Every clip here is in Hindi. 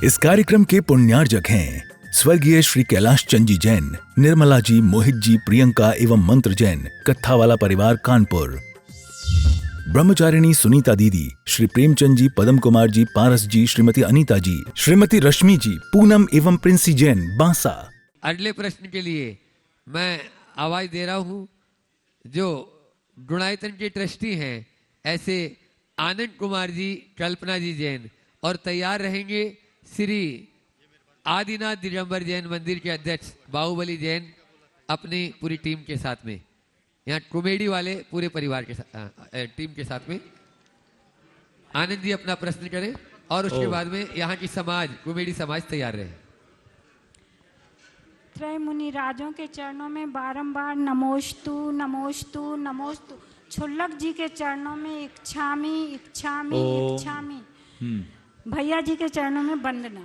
इस कार्यक्रम के पुण्यार्जक हैं स्वर्गीय श्री कैलाश चंद जी जैन, निर्मला जी, मोहित जी, प्रियंका एवं मंत्र जैन, कत्थावाला परिवार कानपुर। ब्रह्मचारिणी सुनीता दीदी, श्री प्रेमचंद जी, पदम कुमार जी, पारस जी, श्रीमती अनीता जी, श्रीमती रश्मि जी, पूनम एवं प्रिंसी जैन, बांसा। अगले प्रश्न के लिए मैं आवाज दे रहा हूं जो गुणायतन के ट्रस्टी हैं ऐसे आनंद कुमार जी, कल्पना जी जैन, और तैयार रहेंगे श्री आदिनाथ दिगंबर जैन मंदिर के अध्यक्ष बाहुबली जैन अपनी पूरी टीम के साथ में, यहाँ कॉमेडी वाले पूरे परिवार के साथ टीम के साथ में। आनंद जी अपना प्रश्न करें और उसके बाद में यहाँ की समाज, कॉमेडी समाज तैयार रहे। त्रय मुनि राजों के चरणों में बारंबार नमोस्तु नमोस्तु नमोस्तु, छुल्लक जी के चरणों में इच्छामी इच्छामी इच्छामी, भैया जी के चरणों में वंदना।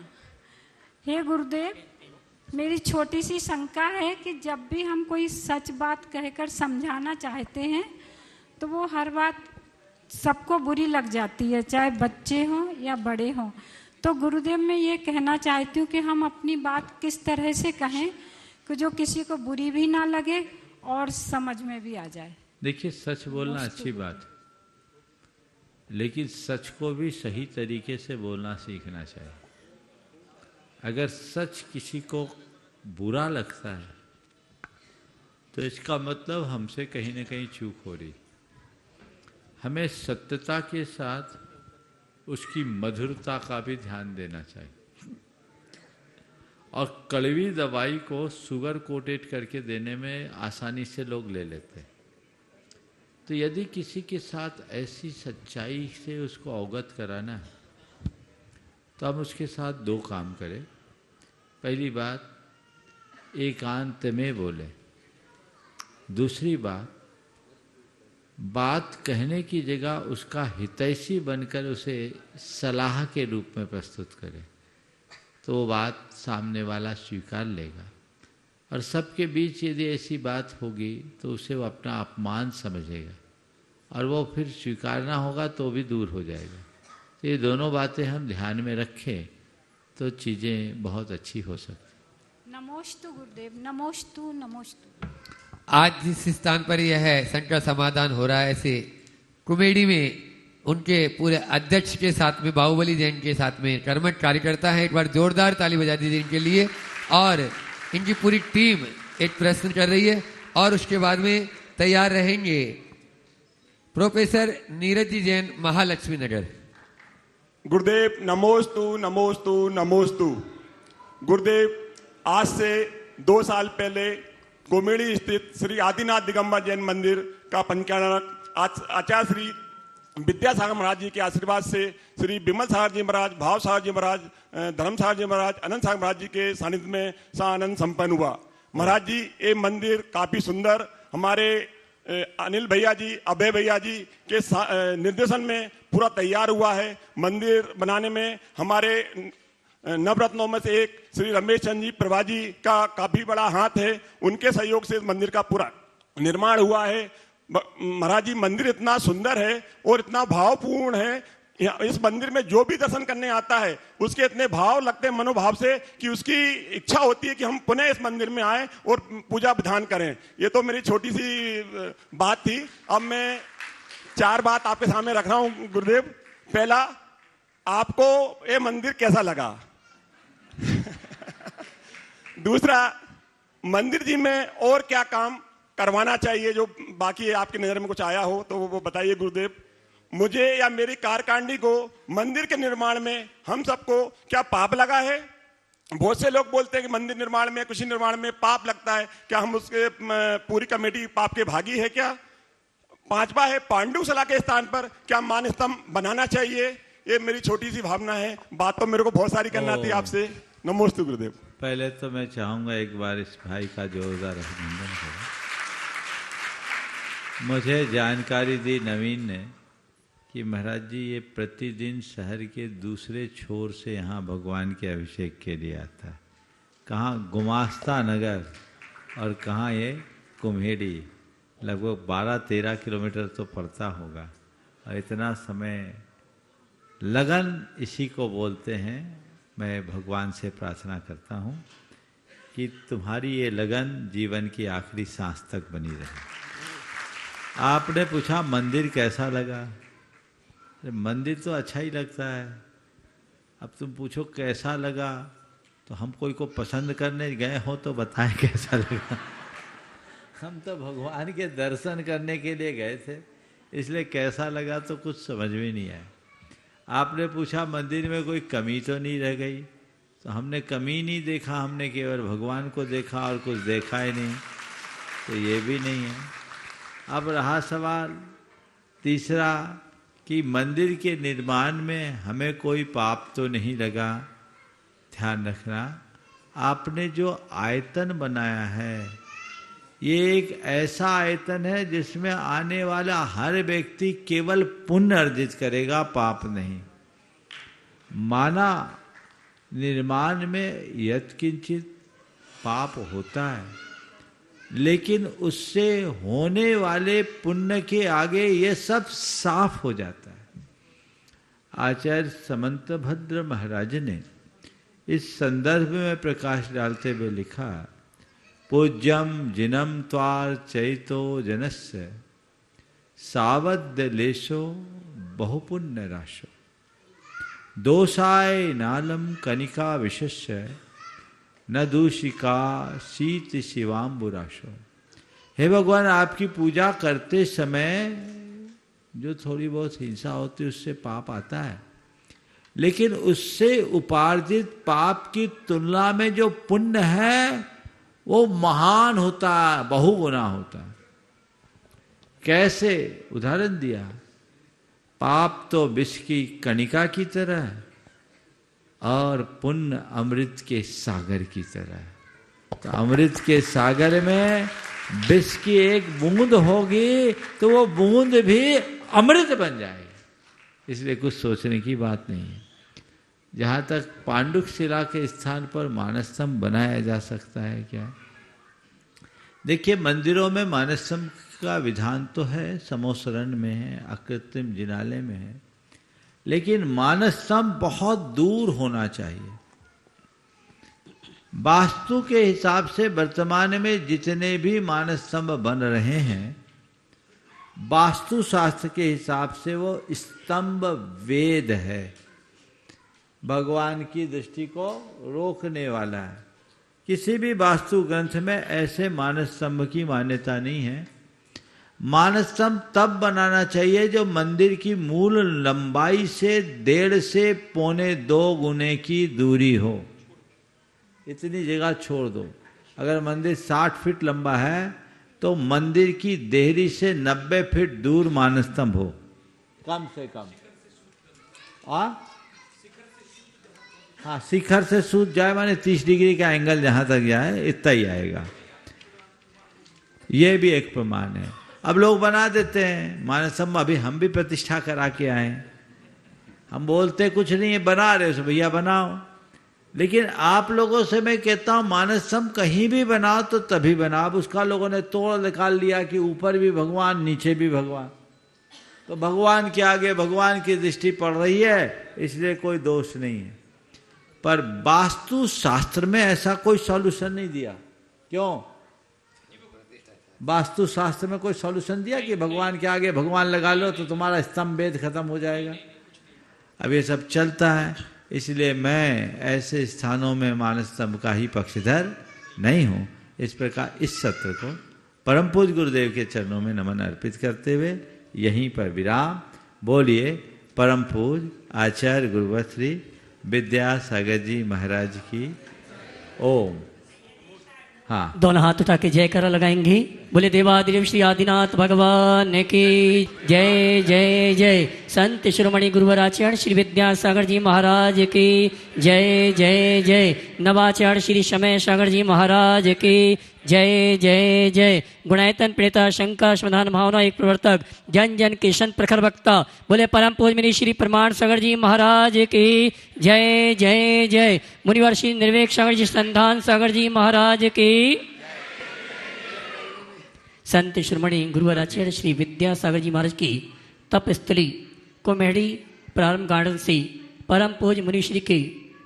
हे गुरुदेव, मेरी छोटी सी शंका है कि जब भी हम कोई सच बात कहकर समझाना चाहते हैं तो वो हर बात सबको बुरी लग जाती है, चाहे बच्चे हों या बड़े हों। तो गुरुदेव मैं ये कहना चाहती हूँ कि हम अपनी बात किस तरह से कहें कि जो किसी को बुरी भी ना लगे और समझ में भी आ जाए। देखिए, सच बोलना अच्छी बात, लेकिन सच को भी सही तरीके से बोलना सीखना चाहिए। अगर सच किसी को बुरा लगता है तो इसका मतलब हमसे कहीं ना कहीं चूक हो रही। हमें सत्यता के साथ उसकी मधुरता का भी ध्यान देना चाहिए। और कड़वी दवाई को शुगर कोटेड करके देने में आसानी से लोग ले लेते हैं। तो यदि किसी के साथ ऐसी सच्चाई से उसको अवगत कराना है तो हम उसके साथ दो काम करें। पहली बात, एकांत में बोले। दूसरी बात कहने की जगह उसका हितैषी बनकर उसे सलाह के रूप में प्रस्तुत करें तो वो बात सामने वाला स्वीकार लेगा। और सबके बीच यदि ऐसी बात होगी तो उसे वो अपना अपमान समझेगा और वो फिर स्वीकारना होगा तो भी दूर हो जाएगा। तो ये दोनों बातें हम ध्यान में रखें तो चीज़ें बहुत अच्छी हो सकती। नमोस्तु गुरुदेव, नमोस्तु नमोस्तु। आज जिस स्थान पर यह है संकट समाधान हो रहा है, ऐसे कॉमेडी में उनके पूरे अध्यक्ष के साथ में, बाहुबली जैन के साथ में कर्मठ कार्यकर्ता है। एक बार जोरदार ताली बजा दीजिए इनके लिए। और इनकी पूरी टीम एक प्रश्न कर रही है और उसके बाद में तैयार रहेंगे प्रोफेसर नीरज जी जैन, महालक्ष्मी नगर। गुरुदेव नमोस्तु नमोस्तु नमोस्तु। गुरुदेव, आज से 2 साल पहले कोमेडी स्थित श्री आदिनाथ दिगंबर जैन मंदिर का पंचांग आचार्य श्री विद्यासागर महाराज जी के आशीर्वाद से श्री विमल सागर जी महाराज, भाव सागर जी महाराज, धर्म सागर जी महाराज, अनंत सागर महाराज जी के सानिध्य में सानंद संपन्न हुआ। महाराज जी, ये मंदिर काफी सुंदर हमारे अनिल भैया जी, अभय भैया जी के निर्देशन में पूरा तैयार हुआ है। मंदिर बनाने में हमारे नवरत्नों में से एक श्री रमेश चंद जी प्रभा जी का काफी बड़ा हाथ है। उनके सहयोग से मंदिर का पूरा निर्माण हुआ है। महाराज जी, मंदिर इतना सुंदर है और इतना भावपूर्ण है। इस मंदिर में जो भी दर्शन करने आता है उसके इतने भाव लगते हैं, मनोभाव से, कि उसकी इच्छा होती है कि हम पुनः इस मंदिर में आए और पूजा विधान करें। ये तो मेरी छोटी सी बात थी। अब मैं 4 बात आपके सामने रख रहा हूं गुरुदेव। पहला, आपको ये मंदिर कैसा लगा? दूसरा, मंदिर जी में और क्या काम करवाना चाहिए जो बाकी आपकी नजर में कुछ आया हो तो वो बताइए गुरुदेव। मुझे या मेरी कारकांडी को मंदिर के निर्माण में हम सबको क्या पाप लगा है? बहुत से लोग बोलते हैं कि मंदिर निर्माण में, कृषि निर्माण में पाप लगता है। क्या हम उसके पूरी कमेटी पाप के भागी है क्या? 5वां है, पांडुशाला के स्थान पर क्या मान स्तंभ बनाना चाहिए? ये मेरी छोटी सी भावना है। बात तो मेरे को बहुत सारी करना थी आपसे। नमोस्तु गुरुदेव। पहले तो मैं चाहूँगा एक बार इस भाई का जोरदार अभिनंदन करें। मुझे जानकारी दी नवीन ने कि महाराज जी ये प्रतिदिन शहर के दूसरे छोर से यहाँ भगवान के अभिषेक के लिए आता है। कहाँ गुमास्ता नगर और कहाँ ये कुम्हेड़ी, लगभग 12-13 किलोमीटर तो पड़ता होगा। और इतना समय लगन इसी को बोलते हैं। मैं भगवान से प्रार्थना करता हूँ कि तुम्हारी ये लगन जीवन की आखिरी सांस तक बनी रहे। आपने पूछा मंदिर कैसा लगा? अरे मंदिर तो अच्छा ही लगता है। अब तुम पूछो कैसा लगा, तो हम कोई को पसंद करने गए हो तो बताएं कैसा लगा। हम तो भगवान के दर्शन करने के लिए गए थे, इसलिए कैसा लगा तो कुछ समझ में नहीं आया। आपने पूछा मंदिर में कोई कमी तो नहीं रह गई, तो हमने कमी नहीं देखा, हमने केवल भगवान को देखा और कुछ देखा ही नहीं, तो ये भी नहीं है। अब रहा सवाल तीसरा कि मंदिर के निर्माण में हमें कोई पाप तो नहीं लगा। ध्यान रखना, आपने जो आयतन बनाया है ये एक ऐसा आयतन है जिसमें आने वाला हर व्यक्ति केवल पुण्य अर्जित करेगा, पाप नहीं। माना निर्माण में यत्किंचित पाप होता है, लेकिन उससे होने वाले पुण्य के आगे ये सब साफ हो जाता है। आचार्य समंतभद्र महाराज ने इस संदर्भ में प्रकाश डालते हुए लिखा, पूज्यम जिनम त्वार चैतो जनस्य सावद्य लेशो बहुपुण्य राशो दोषाय नालम कनिका विशस्य न दूषिका शीत शिवाम्बुराशो। हे भगवान, आपकी पूजा करते समय जो थोड़ी बहुत हिंसा होती है उससे पाप आता है, लेकिन उससे उपार्जित पाप की तुलना में जो पुण्य है वो महान होता है, बहुगुना होता है। कैसे? उदाहरण दिया, पाप तो विष की कणिका की तरह है और पुण्य अमृत के सागर की तरह है। तो अमृत के सागर में विष की एक बूंद होगी तो वो बूंद भी अमृत बन जाएगी। इसलिए कुछ सोचने की बात नहीं है। जहाँ तक पांडुक शिला के स्थान पर मानसस्तंभ बनाया जा सकता है क्या? देखिए, मंदिरों में मानसस्तंभ का विधान तो है, समोसरण में है, अकृत्रिम जिनालय में है, लेकिन मानसस्तंभ बहुत दूर होना चाहिए। वास्तु के हिसाब से वर्तमान में जितने भी मानसस्तंभ बन रहे हैं, वास्तु शास्त्र के हिसाब से वो स्तंभ वेद है, भगवान की दृष्टि को रोकने वाला है। किसी भी वास्तु ग्रंथ में ऐसे मानसस्तंभ की मान्यता नहीं है। मानसस्तंभ तब बनाना चाहिए जो मंदिर की मूल लंबाई से 1.5 से 1.25 गुने की दूरी हो। इतनी जगह छोड़ दो। अगर मंदिर 60 फीट लंबा है तो मंदिर की देहरी से 90 फीट दूर मानसस्तंभ हो, कम से कम। हाँ, शिखर से सूझ जाए माने 30 डिग्री का एंगल जहां तक जाए इतना ही आएगा। यह भी एक प्रमाण है। अब लोग बना देते हैं मानसस्तंभ, अभी हम भी प्रतिष्ठा करा के आए, हम बोलते कुछ नहीं है, बना रहे हो भैया बनाओ। लेकिन आप लोगों से मैं कहता हूं मानसस्तंभ कहीं भी बनाओ तो तभी बनाओ। उसका लोगों ने तोड़ निकाल लिया कि ऊपर भी भगवान नीचे भी भगवान, तो भगवान के आगे भगवान की दृष्टि पड़ रही है, इसलिए कोई दोष नहीं है। पर वास्तु शास्त्र में ऐसा कोई सॉल्यूशन नहीं दिया। क्यों? वास्तु शास्त्र में कोई सॉल्यूशन दिया कि भगवान के आगे भगवान लगा लो तो तुम्हारा स्तंभ वेद खत्म हो जाएगा? अब ये सब चलता है, इसलिए मैं ऐसे स्थानों में मानसस्तंभ का ही पक्षधर नहीं हूं। इस प्रकार इस सत्र को परम पूज्य गुरुदेव के चरणों में नमन अर्पित करते हुए यहीं पर विराम। बोलिए परम पूज्य आचार्य गुरुवर श्री विद्यासागर जी महाराज की ओम। हाँ, दोनों हाथ उठा के जयकारा लगाएंगे। बोले देवादिदेव श्री आदिनाथ भगवान की जय जय जय। संत शिरोमणि गुरुवर आचार्य श्री विद्यासागर जी महाराज की जय जय जय। नवाचार्य श्री समय सागर जी महाराज की जय जय जय। गुणायतन प्रेता शंका समाधान भावना एक प्रवर्तक जन जन के संत प्रखर वक्ता बोले परम पूज्य मुनि श्री प्रमाण सागर जी महाराज की जय जय जय। मुनिवर श्री निर्वेक सागर जी संधान सागर जी महाराज की। संत शिरोमणि गुरुवर आचार्य श्री विद्यासागर जी महाराज की तप स्थली कोमेडी प्रारंभ गार्डन से परम पूज्य मुनि श्री के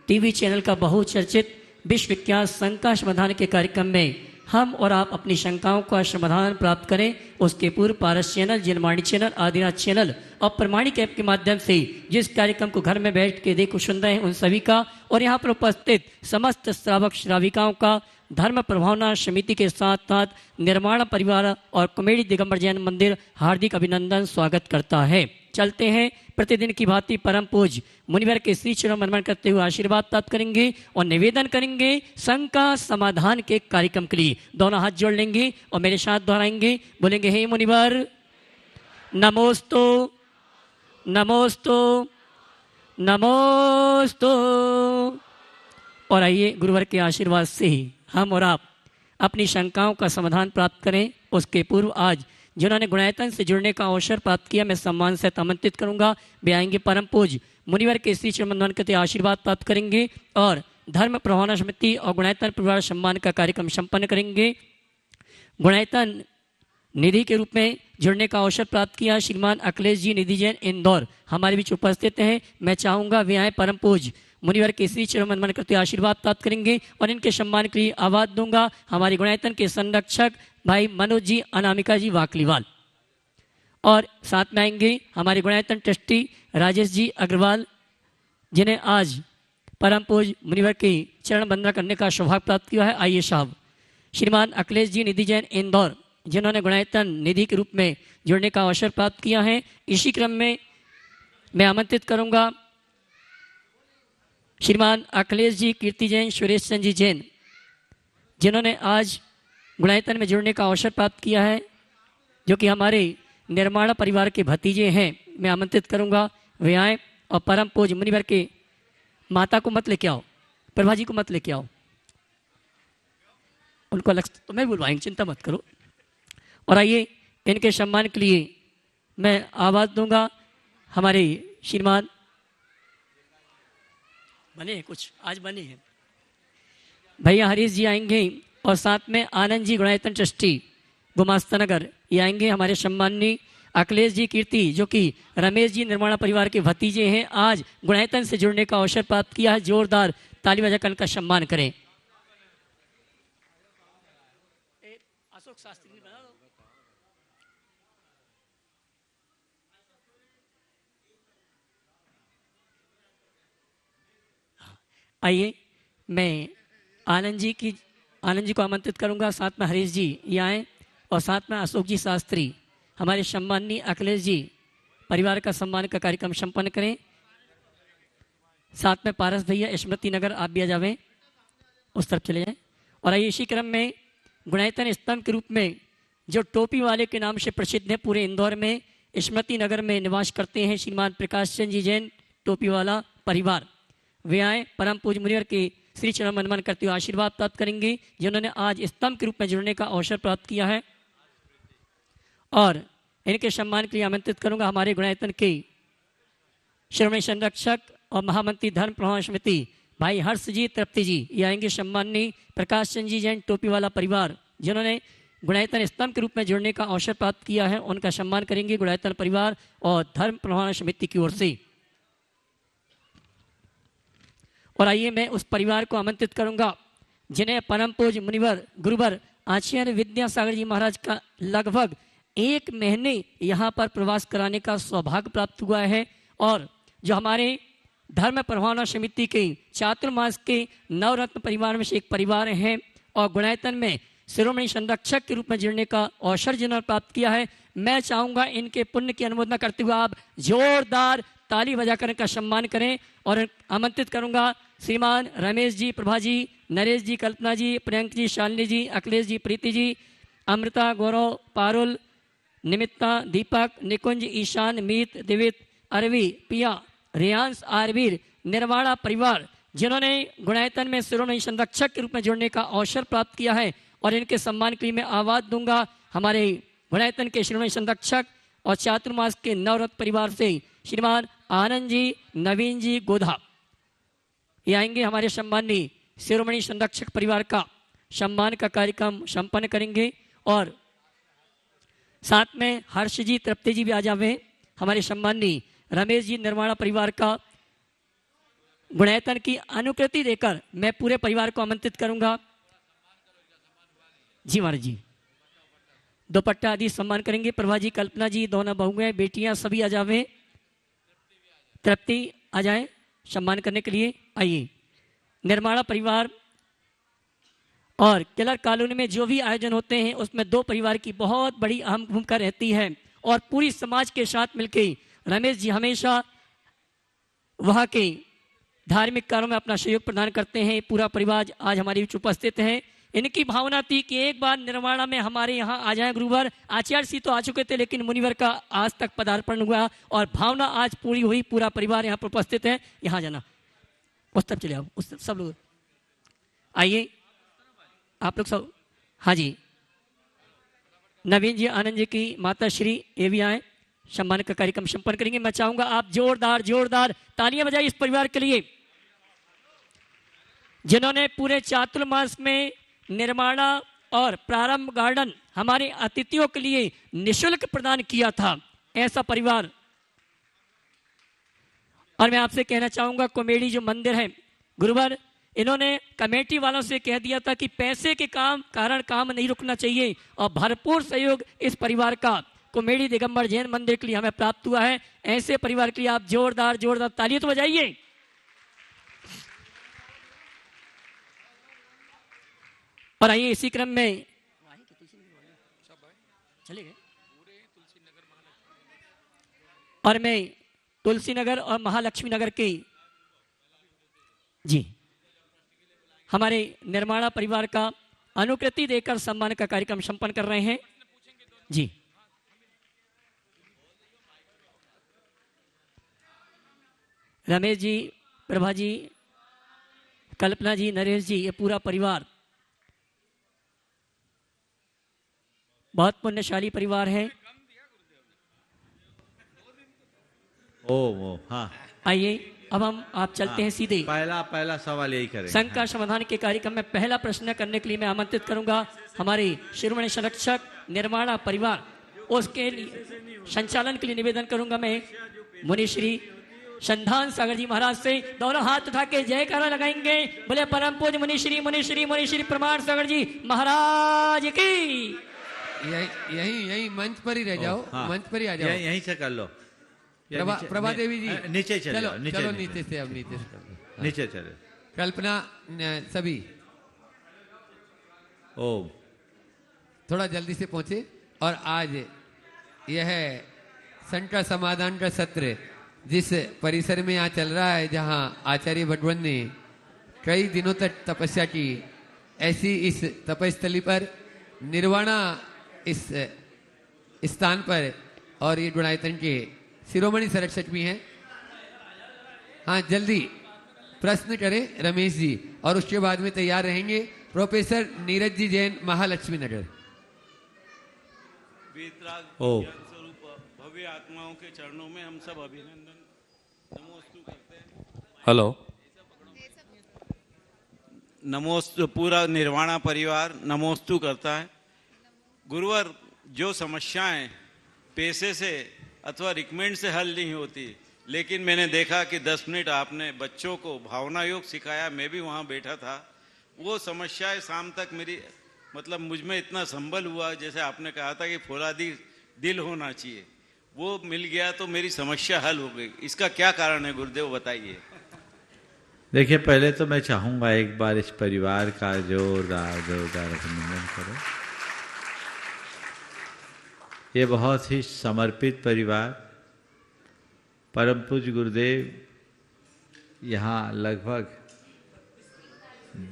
टीवी चैनल का बहुचर्चित विश्व विख्यात शंका समाधान के कार्यक्रम में हम और आप अपनी शंकाओं का समाधान प्राप्त करें। उसके पूर्व Paras channel, Janvani channel, Adinath channel और प्रमाणिक ऐप के माध्यम से जिस कार्यक्रम को घर में बैठ के देखो सुन रहे हैं उन सभी का और यहाँ पर उपस्थित समस्त श्रावक श्राविकाओं का धर्म प्रभावना समिति के साथ साथ निर्माण परिवार और कॉमेडी दिगंबर जैन मंदिर हार्दिक अभिनंदन स्वागत करता है। चलते हैं प्रतिदिन की भांति परम पूज मुनिवर के श्री चरण मनमन करते हुए आशीर्वाद प्राप्त करेंगे और निवेदन करेंगे शंका समाधान के कार्यक्रम के लिए। दोनों हाथ जोड़ लेंगे और मेरे साथ दोहराएंगे, बोलेंगे हे मुनिवर नमोस्तु नमोस्तु नमोस्तु। और आइए गुरुवर के आशीर्वाद से ही हम और आप अपनी शंकाओं का समाधान प्राप्त करें। उसके पूर्व आज जिन्होंने गुणायतन से जुड़ने का अवसर प्राप्त किया मैं सम्मान से आमंत्रित करूंगा। वे आएंगे परम पूज मुनिवर के श्री चरण मनमन करते आशीर्वाद प्राप्त करेंगे और धर्म प्रभावना समिति और गुणायतन परिवार सम्मान का कार्यक्रम संपन्न करेंगे। गुणायतन निधि के रूप में जुड़ने का अवसर प्राप्त किया श्रीमान अखिलेश जी निधि जैन इंदौर हमारे बीच उपस्थित हैं। मैं चाहूंगा वे आए परम पूज मुनिवर के श्री चरण मनमन करते आशीर्वाद प्राप्त करेंगे और इनके सम्मान के लिए आवाज दूंगा हमारे गुणायतन के संरक्षक भाई मनोज जी अनामिका जी वाकलीवाल और साथ में आएंगे हमारे गुणायतन ट्रस्टी राजेश जी अग्रवाल जिन्हें आज परम पूज मुनिवर की चरण वंदना करने का सौभाग्य प्राप्त किया है। आइए साहब श्रीमान अखिलेश जी निधि जैन इंदौर जिन्होंने गुणायतन निधि के रूप में जुड़ने का अवसर प्राप्त किया है। इसी क्रम में मैं आमंत्रित करूंगा श्रीमान अखिलेश जी कीर्ति जैन सुरेश चंद जी जैन जिन्होंने आज गुणायतन में जुड़ने का अवसर प्राप्त किया है जो कि हमारे निर्माण परिवार के भतीजे हैं। मैं आमंत्रित करूंगा वे आए और परम पूज मुनिवर के माता को मत लेके आओ, प्रभा जी को मत लेके आओ, उनको अलग तो मैं बुलवाएंगे, चिंता मत करो। और आइए इनके सम्मान के लिए मैं आवाज दूंगा हमारे श्रीमान बने हैं कुछ आज बने हैं भैया हरीश जी आएंगे और साथ में आनंद जी गुणायतन ट्रस्टी गुमास्ता नगर ये आएंगे। हमारे सम्माननीय अखिलेश जी कीर्ति जो कि रमेश जी निर्माणा परिवार के भतीजे हैं आज गुणायतन से जुड़ने का अवसर प्राप्त किया है। जोरदार ताली बजाकर उनका सम्मान करें। अशोक शास्त्री आइए मैं आनंद जी को आमंत्रित करूंगा, साथ में हरीश जी ये आए और साथ में अशोक जी शास्त्री हमारे सम्माननीय अखिलेश जी परिवार का सम्मान का कार्यक्रम संपन्न करें। साथ में पारस भैया स्मृति नगर आप भी आ जावें, उस तरफ चले जाएं। और आइए इसी क्रम में गुणायतन स्तंभ के रूप में जो टोपी वाले के नाम से प्रसिद्ध है पूरे इंदौर में स्मृति नगर में निवास करते हैं श्रीमान प्रकाश चंद जी जैन टोपी वाला परिवार वे आए परम पूज मुनिवर के श्री चरण मनमन करते हुए आशीर्वाद प्राप्त करेंगे जिन्होंने आज स्तंभ के रूप में जुड़ने का अवसर प्राप्त किया है। और इनके सम्मान के लिए आमंत्रित करूंगा हमारे गुणायतन के श्रोमणी संरक्षक और महामंत्री धर्म प्रभाव समिति भाई हर्ष जी तृप्ति जी ये आएंगे। सम्माननीय प्रकाश चंद जी जैन टोपी वाला परिवार जिन्होंने गुणायतन स्तंभ के रूप में जुड़ने का अवसर प्राप्त किया है उनका सम्मान करेंगे गुणायतन परिवार और धर्म प्रभाव समिति की ओर से। और आइए मैं उस परिवार को आमंत्रित करूंगा जिन्हें परम पूज मुनिवर गुरुवर आचार्य विद्यासागर जी महाराज का लगभग 1 महीने यहाँ पर प्रवास कराने का सौभाग्य प्राप्त हुआ है और जो हमारे धर्म प्रभावना समिति के चातुर्मास के नवरत्न परिवार में से एक परिवार हैं और गुणायतन में शिरोमणि संरक्षक के रूप में जुड़ने का अवसर जिन्होंने प्राप्त किया है। मैं चाहूंगा इनके पुण्य की अनुमोदना करते हुए आप जोरदार ताली बजाकर इनका सम्मान करें और आमंत्रित करूंगा श्रीमान रमेश जी, प्रभा जी, नरेश जी, कल्पना जी, प्रियंक जी, शालिनी जी, अखिलेश जी, प्रीति जी, अमृता, गौरव, पारुल, निमित्ता, दीपक, निकुंज, ईशान, मीत, दिवित, अरवी, पिया, रियांश, आरवीर निर्वाणा परिवार जिन्होंने गुणायतन में शिरोमणि संरक्षक के रूप में जुड़ने का अवसर प्राप्त किया है और इनके सम्मान के लिए मैं आवाज दूंगा हमारे गुणायतन के शिरोमणि संरक्षक और चातुर्मास के नवरत्न परिवार से श्रीमान आनंद जी, नवीन जी गोधा ये आएंगे। हमारे सम्माननीय शिरोमणि संरक्षक परिवार का सम्मान का कार्यक्रम संपन्न करेंगे और साथ में हर्ष जी तृप्ति जी भी आ जावे। हमारे सम्माननीय रमेश जी निर्माणा परिवार का गुणायतन की अनुकृति देकर मैं पूरे परिवार को आमंत्रित करूंगा। जी महाराज जी, दुपट्टा आदि सम्मान करेंगे। प्रभा जी, कल्पना जी, दोनों बहुएं, बेटियां सभी आ जावे। तृप्ति आ जाए सम्मान करने के लिए। आइए। निर्माणा परिवार और किलर कॉलोनी में जो भी आयोजन होते हैं उसमें दो परिवार की बहुत बड़ी अहम भूमिका रहती है और पूरी समाज के साथ मिलकर रमेश जी हमेशा वहाँ के धार्मिक कार्यों में अपना सहयोग प्रदान करते हैं। पूरा परिवार आज हमारे बीच उपस्थित है। इनकी भावना थी कि एक बार निर्माणा में हमारे यहाँ आ जाए गुरुवर। आचार्य जी तो आ चुके थे लेकिन मुनिवर का आज तक पदार्पण हुआ और भावना आज पूरी हुई। पूरा परिवार यहाँ पर उपस्थित है। यहाँ जाना, उस तरफ चले आओ, उस तरफ सब लोग आइए। आप लोग सब, हाँ जी। नवीन जी, आनंद जी की माता श्री ये भी आए, सम्मान का कार्यक्रम संपन्न करेंगे। मैं चाहूंगा आप जोरदार जोरदार तालियां बजाइए इस परिवार के लिए जिन्होंने पूरे चातुर्मास में निर्माणा और प्रारंभ गार्डन हमारे अतिथियों के लिए निशुल्क प्रदान किया था। ऐसा परिवार। और मैं आपसे कहना चाहूंगा कॉमेडी जो मंदिर है गुरुवर, इन्होंने कमेटी वालों से कह दिया था कि पैसे के कारण काम नहीं रुकना चाहिए और भरपूर सहयोग इस परिवार का कॉमेडी दिगंबर जैन मंदिर के लिए हमें प्राप्त हुआ है। ऐसे परिवार के लिए आप जोरदार जोरदार तालियां तो बजाइए। और आइए इसी क्रम में चले गए और मैं तुलसी नगर और महालक्ष्मी नगर के जी हमारे निर्माणा परिवार का अनुकृति देकर सम्मान का कार्यक्रम संपन्न कर रहे हैं। जी रमेश जी, प्रभा जी, कल्पना जी, नरेश जी, ये पूरा परिवार बहुत पुण्यशाली परिवार है। ओ हाँ, आइए अब हम आप चलते हैं सीधे पहला सवाल यही करेंगे। संघ का समाधान के कार्यक्रम में पहला प्रश्न करने के लिए मैं आमंत्रित करूंगा हमारे शिरोमणि संरक्षक निर्माणा परिवार। उसके लिए संचालन के लिए निवेदन करूंगा मैं मुनिश्री संधान सागर जी महाराज से। दोनों हाथ उठा के जयकारा लगाएंगे। बोले परम पूज्य मुनिश्री मुनिश्री मुनिश्री प्रमाण सागर जी महाराज की। यही मंच पर ही रह जाओ। हाँ, मंच पर ही आ जाओ। यहीं से कर लो। प्रभा देवी जी नीचे चलो, चलो नीचे से, अब नीचे से नीचे चले। कल्पना सभी ओम थोड़ा जल्दी से पहुंचे। और आज यह संघ का समाधान का सत्र जिस परिसर में यहाँ चल रहा है, जहाँ आचार्य भटवन ने कई दिनों तक तपस्या की, ऐसी इस तपस्थली पर निर्वाणा इस स्थान पर और ये गुणायतन के शिरोमणि संरक्षक भी हैं। हाँ जल्दी प्रश्न करें रमेश जी, और उसके बाद में तैयार रहेंगे प्रोफेसर नीरज जी जैन महालक्ष्मी नगर। स्वरूप भव्य आत्माओं के चरणों में हम सब अभिनंदन नमोस्तु करते हैं। हेलो, नमोस्तु पूरा निर्वाणा परिवार नमोस्तु करता है। गुरुवर, जो समस्याएं पैसे से अथवा रिकमेंड से हल नहीं होती, लेकिन मैंने देखा कि 10 मिनट आपने बच्चों को भावना योग सिखाया, मैं भी वहाँ बैठा था। वो समस्याएं शाम तक मेरी मतलब मुझ में इतना संबल हुआ, जैसे आपने कहा था कि फौलादी दिल होना चाहिए, वो मिल गया तो मेरी समस्या हल हो गई। इसका क्या कारण है गुरुदेव, बताइए। देखिए, पहले तो मैं चाहूँगा एक बार इस परिवार का जोरदार अभिनंदन करो। ये बहुत ही समर्पित परिवार, परम पूज्य गुरुदेव यहाँ लगभग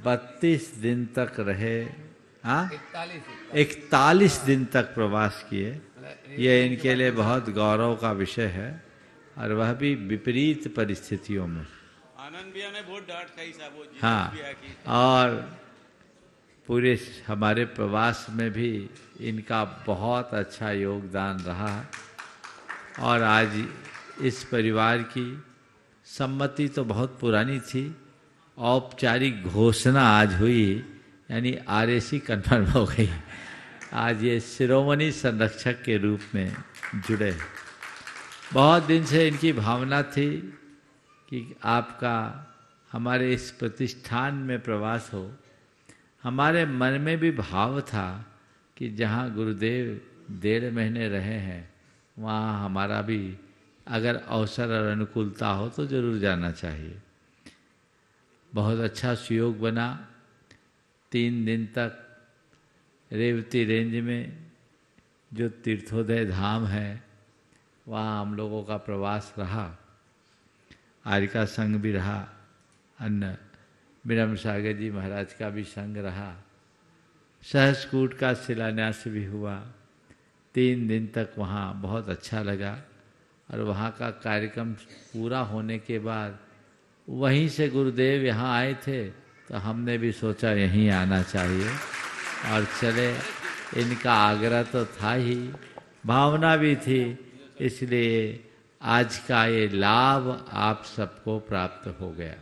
32 दिन तक रहे। हाँ, 41 दिन तक प्रवास किए। ये इनके लिए बहुत गौरव का विषय है, और वह भी विपरीत परिस्थितियों में। आनंद भैया ने बहुत डांट खाई साहब, वो हाँ, की। और पूरे हमारे प्रवास में भी इनका बहुत अच्छा योगदान रहा। और आज इस परिवार की सम्मति तो बहुत पुरानी थी, औपचारिक घोषणा आज हुई, यानी RAC कन्फर्म हो गई। आज ये शिरोमणि संरक्षक के रूप में जुड़े। बहुत दिन से इनकी भावना थी कि आपका हमारे इस प्रतिष्ठान में प्रवास हो, हमारे मन में भी भाव था कि जहाँ गुरुदेव 1.5 महीने रहे हैं वहाँ हमारा भी अगर अवसर और अनुकूलता हो तो जरूर जाना चाहिए। बहुत अच्छा सुयोग बना। 3 दिन तक रेवती रेंज में जो तीर्थोदय धाम है वहाँ हम लोगों का प्रवास रहा। आर्यका संघ भी रहा, अन्य ब्रह्म सागर जी महाराज का भी संघ रहा, सहस्कूट का शिलान्यास भी हुआ। 3 दिन तक वहाँ बहुत अच्छा लगा और वहाँ का कार्यक्रम पूरा होने के बाद वहीं से गुरुदेव यहाँ आए थे तो हमने भी सोचा यहीं आना चाहिए और चले। इनका आग्रह तो था ही, भावना भी थी, इसलिए आज का ये लाभ आप सबको प्राप्त हो गया।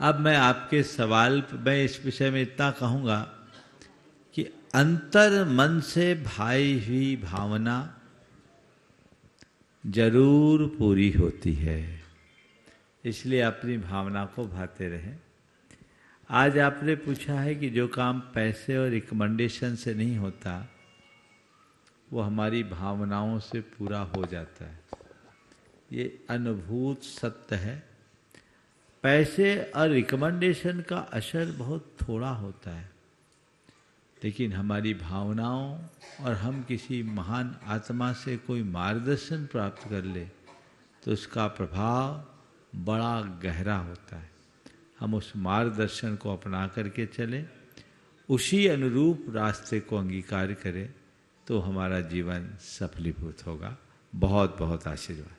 अब मैं आपके सवाल मैं इस विषय में इतना कहूँगा कि अंतर मन से भाई हुई भावना जरूर पूरी होती है, इसलिए अपनी भावना को भाते रहें। आज आपने पूछा है कि जो काम पैसे और रिकमेंडेशन से नहीं होता वो हमारी भावनाओं से पूरा हो जाता है। ये अनुभूत सत्य है। पैसे और रिकमेंडेशन का असर बहुत थोड़ा होता है, लेकिन हमारी भावनाओं और हम किसी महान आत्मा से कोई मार्गदर्शन प्राप्त कर ले तो उसका प्रभाव बड़ा गहरा होता है। हम उस मार्गदर्शन को अपना करके चलें, उसी अनुरूप रास्ते को अंगीकार करें तो हमारा जीवन सफलीभूत होगा। बहुत बहुत आशीर्वाद।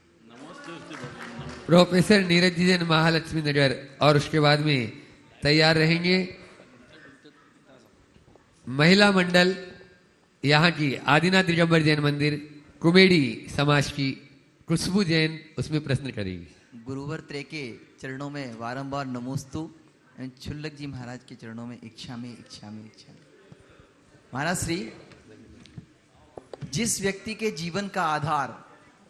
प्रोफेसर नीरज जी जैन महालक्ष्मी नगर और उसके बाद में तैयार रहेंगे महिला मंडल यहाँ की आदिनाथ दिगंबर जैन मंदिर कुमेडी समाज की खुशबू जैन उसमें प्रश्न करेगी। गुरुवर त्रे के चरणों में बारंबार नमोस्तु, छुल्लक जी महाराज के चरणों में इच्छामी इच्छामी इच्छामी। महाराज श्री, जिस व्यक्ति के जीवन का आधार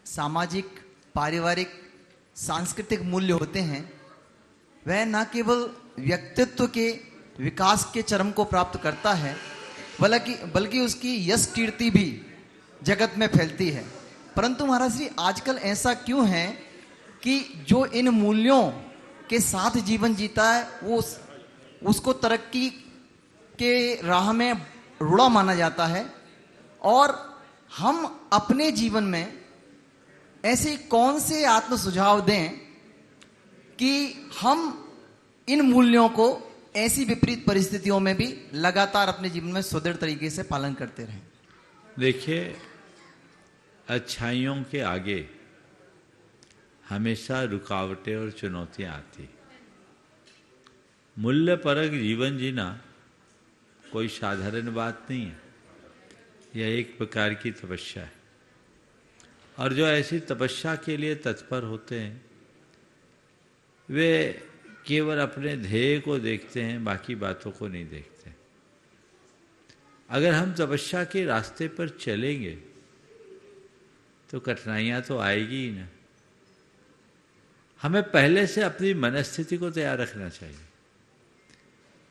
सामाजिक, पारिवारिक, सांस्कृतिक मूल्य होते हैं वह न केवल व्यक्तित्व के विकास के चरम को प्राप्त करता है बल्कि उसकी यश कीर्ति भी जगत में फैलती है। परंतु महाराज जी, आजकल ऐसा क्यों है कि जो इन मूल्यों के साथ जीवन जीता है वो उसको तरक्की के राह में रुड़ा माना जाता है, और हम अपने जीवन में ऐसे कौन से आत्म सुझाव दें कि हम इन मूल्यों को ऐसी विपरीत परिस्थितियों में भी लगातार अपने जीवन में सुदृढ़ तरीके से पालन करते रहें। देखिए, अच्छाइयों के आगे हमेशा रुकावटें और चुनौतियां आती। मूल्यपरक जीवन जीना कोई साधारण बात नहीं है, यह एक प्रकार की तपस्या है। और जो ऐसी तपस्या के लिए तत्पर होते हैं वे केवल अपने ध्येय को देखते हैं, बाकी बातों को नहीं देखते। अगर हम तपस्या के रास्ते पर चलेंगे तो कठिनाइयां तो आएगी ही ना। हमें पहले से अपनी मनस्थिति को तैयार रखना चाहिए।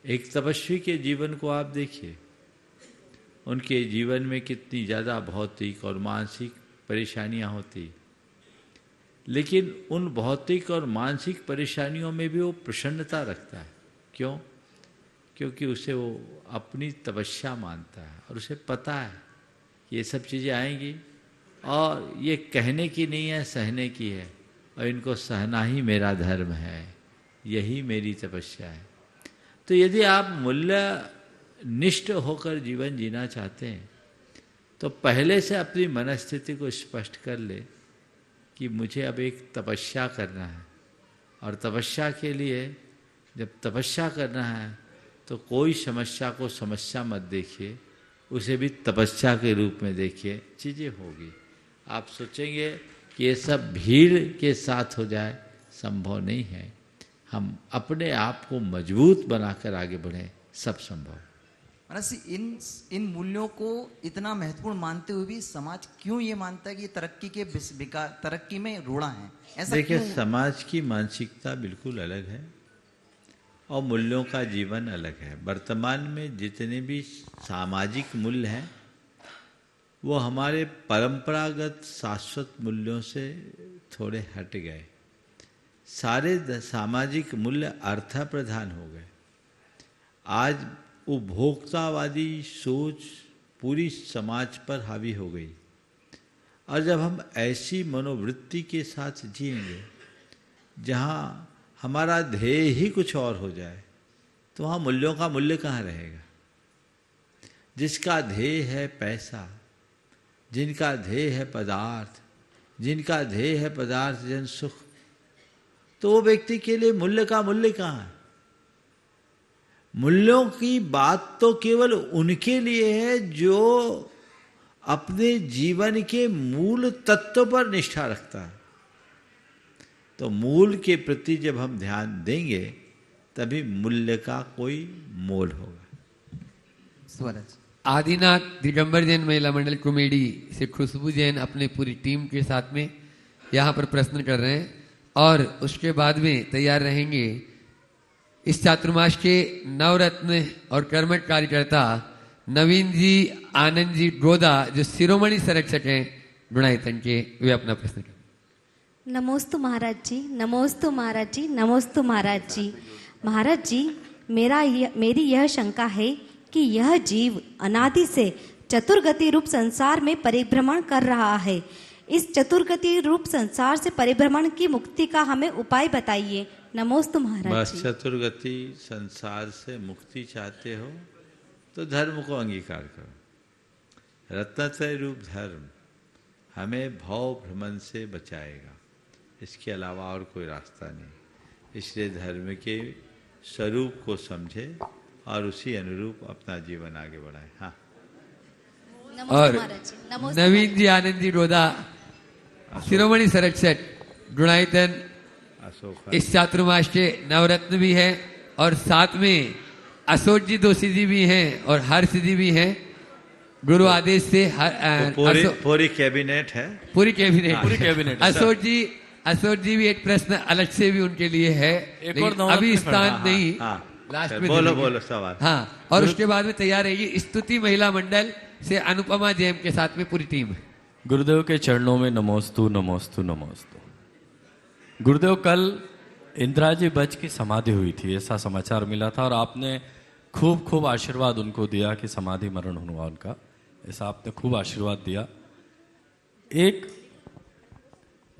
एक तपस्वी के जीवन को आप देखिए, उनके जीवन में कितनी ज़्यादा भौतिक और मानसिक परेशानियां होती, लेकिन उन भौतिक और मानसिक परेशानियों में भी वो प्रसन्नता रखता है। क्यों? क्योंकि उसे वो अपनी तपस्या मानता है और उसे पता है ये सब चीज़ें आएंगी और ये कहने की नहीं है, सहने की है, और इनको सहना ही मेरा धर्म है, यही मेरी तपस्या है। तो यदि आप मूल्य निष्ठ होकर जीवन जीना चाहते हैं तो पहले से अपनी मनस्थिति को स्पष्ट कर ले कि मुझे अब एक तपस्या करना है, और तपस्या के लिए जब तपस्या करना है तो कोई समस्या को समस्या मत देखिए, उसे भी तपस्या के रूप में देखिए, चीज़ें होगी। आप सोचेंगे कि ये सब भीड़ के साथ हो जाए, संभव नहीं है। हम अपने आप को मजबूत बनाकर आगे बढ़ें, सब संभव। महाराज जी, इन मूल्यों को इतना महत्वपूर्ण मानते हुए भी समाज क्यों ये मानता है कि ये तरक्की में रोड़ा है? ऐसा देखिए, क्यों? समाज की मानसिकता बिल्कुल अलग है और मूल्यों का जीवन अलग है। वर्तमान में जितने भी सामाजिक मूल्य हैं वो हमारे परंपरागत शाश्वत मूल्यों से थोड़े हट गए। सारे सामाजिक मूल्य अर्थ प्रधान हो गए। आज उपभोक्तावादी सोच पूरी समाज पर हावी हो गई और जब हम ऐसी मनोवृत्ति के साथ जिएंगे जहाँ हमारा ध्येय ही कुछ और हो जाए तो वहाँ मूल्यों का मूल्य कहाँ रहेगा? जिसका ध्येय है पैसा, जिनका ध्येय है पदार्थ, जिनका ध्येय है पदार्थ जन सुख, तो वो व्यक्ति के लिए मूल्य का मूल्य कहाँ है? मूल्यों की बात तो केवल उनके लिए है जो अपने जीवन के मूल तत्व पर निष्ठा रखता है। तो मूल के प्रति जब हम ध्यान देंगे तभी मूल्य का कोई मोल होगा। स्वराज आदिनाथ दिगंबर जैन महिला मंडल कॉमेडी से खुशबू जैन अपने पूरी टीम के साथ में यहाँ पर प्रश्न कर रहे हैं और उसके बाद में तैयार रहेंगे इस चातुर्मास के नवरत्न और कर्मठ कार्यकर्ता नवीन जी आनंद जी गोदा, जो शिरोमणि संरक्षक हैं गुणायतन के, वे अपना प्रश्न करें। नमोस्तु महाराज जी, नमोस्तु महाराज जी, नमोस्तु महाराज जी। महाराज जी, मेरी यह शंका है कि यह जीव अनादि से चतुर्गति रूप संसार में परिभ्रमण कर रहा है। इस चतुर्गति रूप संसार से परिभ्रमण की मुक्ति का हमें उपाय बताइए। नमोस्तु महाराज बस जी। चतुर्गति संसार से मुक्ति चाहते हो तो धर्म को अंगीकार करो। रत्नत्रय रूप धर्म हमें भव भ्रमण से बचाएगा, इसके अलावा और कोई रास्ता नहीं। इसलिए धर्म के स्वरूप को समझे और उसी अनुरूप अपना जीवन आगे बढ़ाए। हाँ, और नवीन जी आनंद जी गोदा, शिरोमणि संरक्षक गुणायतन, अशोक इस चातुर्मास के नवरत्न भी है और साथ में अशोक जी दोषी जी भी हैं और हर्ष जी भी हैं। गुरु आदेश से पूरी कैबिनेट है, पूरी कैबिनेट अशोक जी भी एक प्रश्न अलग से भी उनके लिए है, लेकिन अभी स्थान नहीं, लास्ट में बोलो सवाल। हाँ, और उसके बाद में तैयार रहेगी स्तुति महिला मंडल से अनुपमा जैम के साथ में पूरी टीम। गुरुदेव के चरणों में नमोस्तु नमोस्तु नमोस्तु। गुरुदेव, कल इंदिरा जी बच की समाधि हुई थी, ऐसा समाचार मिला था और आपने खूब खूब आशीर्वाद उनको दिया कि समाधि मरण हुआ उनका, ऐसा आपने खूब आशीर्वाद दिया। एक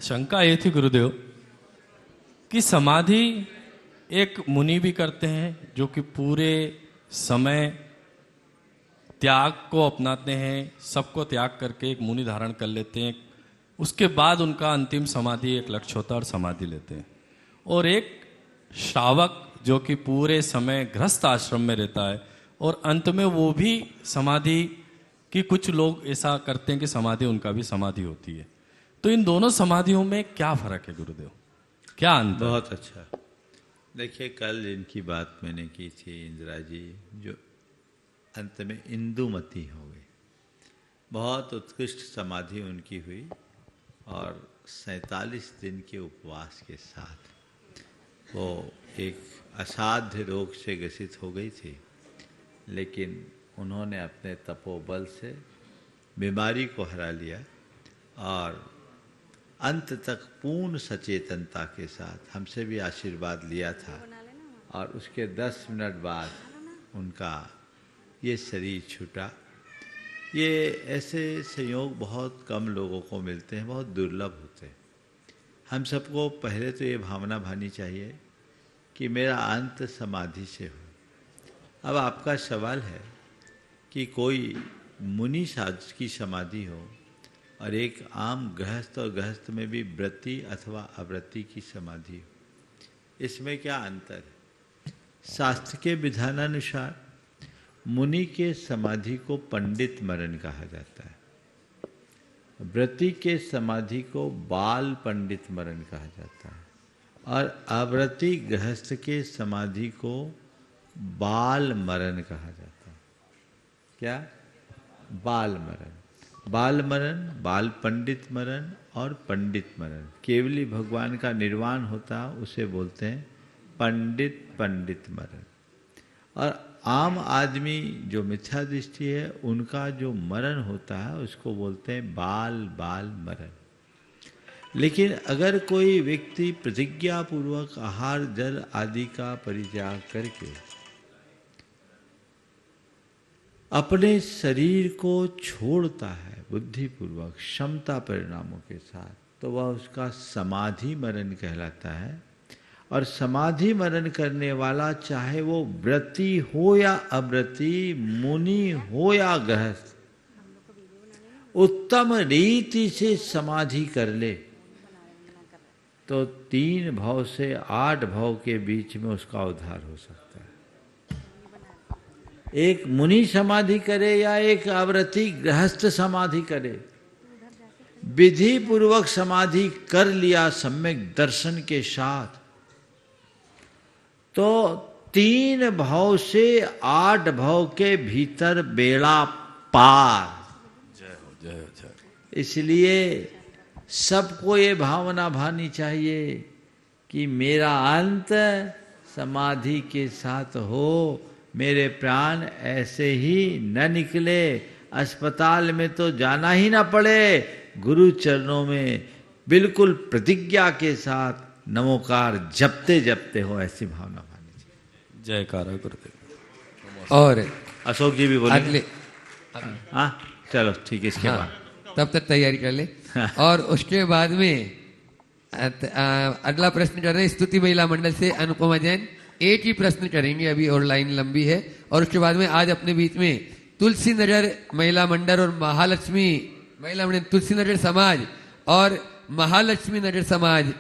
शंका ये थी गुरुदेव कि समाधि एक मुनि भी करते हैं जो कि पूरे समय त्याग को अपनाते हैं, सबको त्याग करके एक मुनि धारण कर लेते हैं, उसके बाद उनका अंतिम समाधि एक लक्ष्य होता है और समाधि लेते हैं। और एक श्रावक जो कि पूरे समय गृहस्थ आश्रम में रहता है और अंत में वो भी समाधि की, कुछ लोग ऐसा करते हैं कि समाधि उनका भी समाधि होती है। तो इन दोनों समाधियों में क्या फर्क है गुरुदेव, क्या अंतर? बहुत अच्छा। देखिए, कल जिनकी बात मैंने की थी इंदिरा जी, जो अंत में इंदुमती हो गई, बहुत उत्कृष्ट समाधि उनकी हुई और 47 दिन के उपवास के साथ वो एक असाध्य रोग से ग्रसित हो गई थी, लेकिन उन्होंने अपने तपोबल से बीमारी को हरा लिया और अंत तक पूर्ण सचेतनता के साथ हमसे भी आशीर्वाद लिया था और उसके 10 मिनट बाद उनका ये शरीर छूटा। ये ऐसे संयोग बहुत कम लोगों को मिलते हैं, बहुत दुर्लभ होते हैं। हम सबको पहले तो ये भावना भानी चाहिए कि मेरा अंत समाधि से हो। अब आपका सवाल है कि कोई मुनि साधु की समाधि हो और एक आम गृहस्थ और गृहस्थ में भी व्रती अथवा अव्रती की समाधि हो, इसमें क्या अंतर है? शास्त्र के विधानानुसार मुनि के समाधि को पंडित मरण कहा जाता है, व्रती के समाधि को बाल पंडित मरण कहा जाता है और अव्रती गृहस्थ के समाधि को बाल मरण कहा जाता है। क्या? बाल मरण। बाल मरण, बाल पंडित मरण और पंडित मरण। केवली भगवान का निर्वाण होता है उसे बोलते हैं पंडित मरण। और आम आदमी जो मिथ्या दृष्टि है उनका जो मरण होता है उसको बोलते हैं बाल मरण। लेकिन अगर कोई व्यक्ति प्रतिज्ञा पूर्वक आहार जल आदि का परित्याग करके अपने शरीर को छोड़ता है बुद्धिपूर्वक क्षमता परिणामों के साथ, तो वह उसका समाधि मरण कहलाता है। और समाधि मरण करने वाला चाहे वो व्रती हो या अव्रती, मुनि हो या गृहस्थ, उत्तम रीति से समाधि कर ले तो 3 भव से 8 भव के बीच में उसका उद्धार हो सकता है। एक मुनि समाधि करे या एक अव्रती गृहस्थ समाधि करे, विधि पूर्वक समाधि कर लिया सम्यक दर्शन के साथ, तो 3 भव से 8 भव के भीतर बेड़ा पार। इसलिए सबको ये भावना भानी चाहिए कि मेरा अंत समाधि के साथ हो, मेरे प्राण ऐसे ही न निकले, अस्पताल में तो जाना ही ना पड़े, गुरु चरणों में बिल्कुल प्रतिज्ञा के साथ नमोकार जपते जपते हो, ऐसी भावना भानी चाहिए। जयकारा गुरुदेव। और अशोक जी भी बोले अगले हाँ चलो ठीक है, इसके बाद तब तक तैयारी कर ले। और उसके बाद में अगला प्रश्न कर रहे हैं स्तुति महिला मंडल से अनुपमा जैन। एक ही प्रश्न करेंगे अभी और लाइन लंबी है। और उसके बाद में आज अपने बीच में तुलसी नगर महिला मंडल और महालक्ष्मी महिला मंडल, तुलसी नगर समाज और महालक्ष्मी नगर समाज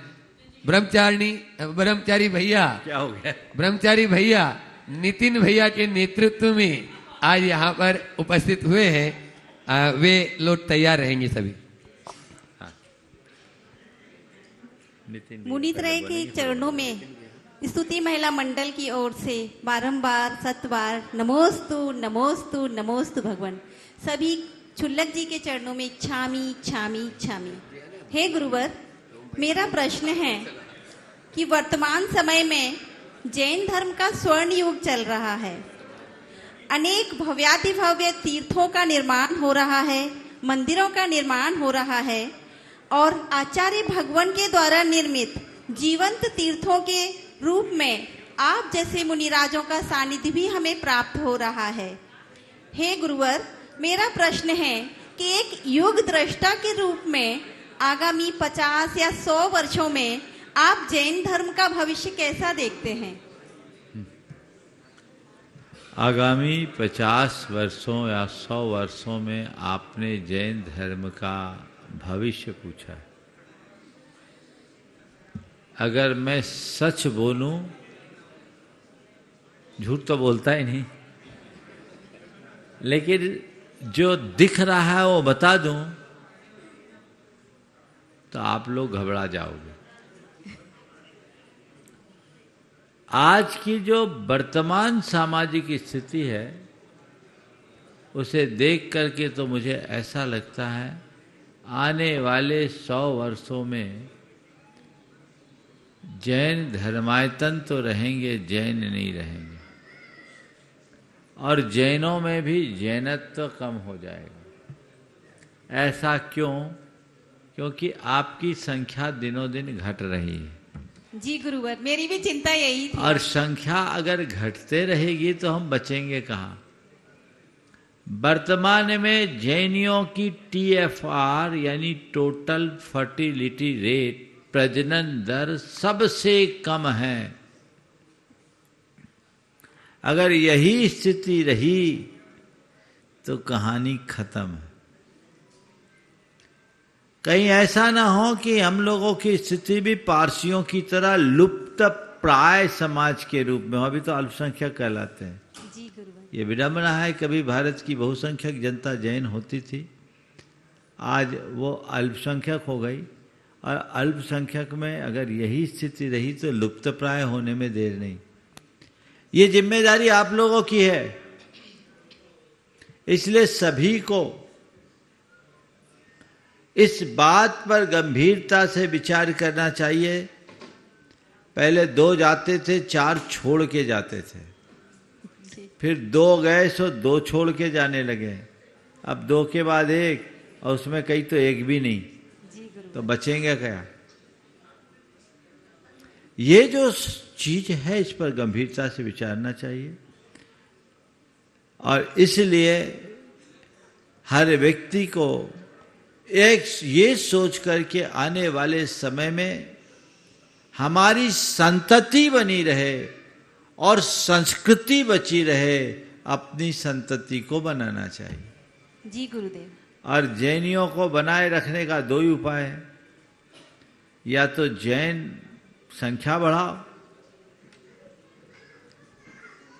ब्रह्मचारी भैया, क्या हो गया? ब्रह्मचारी भैया नितिन भैया के नेतृत्व में आज यहाँ पर उपस्थित हुए हैं। वे लोग तैयार रहेंगे सभी। मुनित्रय के चरणों में स्तुति महिला मंडल की ओर से बारंबार 7 बार नमोस्तु नमोस्तु नमोस्तु भगवान। सभी क्षुल्लक जी के चरणों में छामी छामी छामी। हे गुरुवर, मेरा प्रश्न है कि वर्तमान समय में जैन धर्म का स्वर्ण युग चल रहा है। अनेक भव्यातिभव्य तीर्थों का निर्माण हो रहा है, मंदिरों का निर्माण हो रहा है और आचार्य भगवान के द्वारा निर्मित जीवंत तीर्थों के रूप में आप जैसे मुनिराजों का सानिध्य भी हमें प्राप्त हो रहा है। हे गुरुवर, मेरा प्रश्न है कि एक युग दृष्टा के रूप में आगामी 50 या 100 वर्षों में आप जैन धर्म का भविष्य कैसा देखते हैं? आगामी 50 वर्षों या 100 वर्षों में आपने जैन धर्म का भविष्य पूछा। अगर मैं सच बोलूं, झूठ तो बोलता ही नहीं, लेकिन जो दिख रहा है वो बता दूं तो आप लोग घबरा जाओगे। आज की जो वर्तमान सामाजिक स्थिति है उसे देख करके तो मुझे ऐसा लगता है आने वाले 100 वर्षों में जैन धर्मायतन तो रहेंगे, जैन नहीं रहेंगे। और जैनों में भी जैनत्व कम हो जाएगा। ऐसा क्यों? क्योंकि आपकी संख्या दिनों दिन घट रही है। जी गुरुवर, मेरी भी चिंता यही थी। और संख्या अगर घटते रहेगी तो हम बचेंगे कहाँ? वर्तमान में जैनियों की TFR यानी टोटल फर्टिलिटी रेट, प्रजनन दर सबसे कम है। अगर यही स्थिति रही तो कहानी खत्म है। कहीं ऐसा ना हो कि हम लोगों की स्थिति भी पारसियों की तरह लुप्त प्राय समाज के रूप में हो। अभी तो अल्पसंख्यक कहलाते हैं। जी गुरुवर। ये विडंबना है, कभी भारत की बहुसंख्यक जनता जैन होती थी, आज वो अल्पसंख्यक हो गई। और अल्पसंख्यक में अगर यही स्थिति रही तो लुप्त प्राय होने में देर नहीं। ये जिम्मेदारी आप लोगों की है। इसलिए सभी को इस बात पर गंभीरता से विचार करना चाहिए। पहले 2 जाते थे, 4 छोड़ के जाते थे, फिर 2 गए सो 2 छोड़ के जाने लगे, अब 2 के बाद 1, और उसमें कई तो 1 भी नहीं, तो बचेंगे क्या? ये जो चीज है इस पर गंभीरता से विचारना चाहिए। और इसलिए हर व्यक्ति को एक ये सोच करके आने वाले समय में हमारी संतति बनी रहे और संस्कृति बची रहे, अपनी संतति को बनाना चाहिए। जी गुरुदेव। और जैनियों को बनाए रखने का 2 ही उपाय है, या तो जैन संख्या बढ़ाओ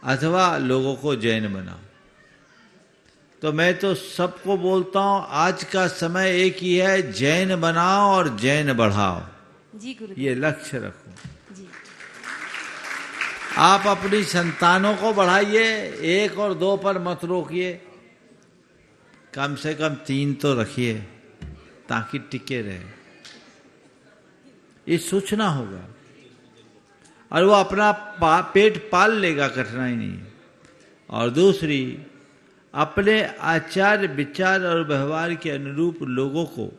अथवा लोगों को जैन बनाओ। तो मैं तो सबको बोलता हूं, आज का समय एक ही है, जैन बनाओ और जैन बढ़ाओ। जी गुरुदेव। ये लक्ष्य रखो। जी। आप अपनी संतानों को बढ़ाइए, 1 और 2 पर मत रोकिए, कम से कम 3 तो रखिए ताकि टिके रहे। ये सोचना होगा, और वो अपना पेट पाल लेगा, कठिनाई नहीं। और दूसरी, अपने आचार विचार और व्यवहार के अनुरूप लोगों को,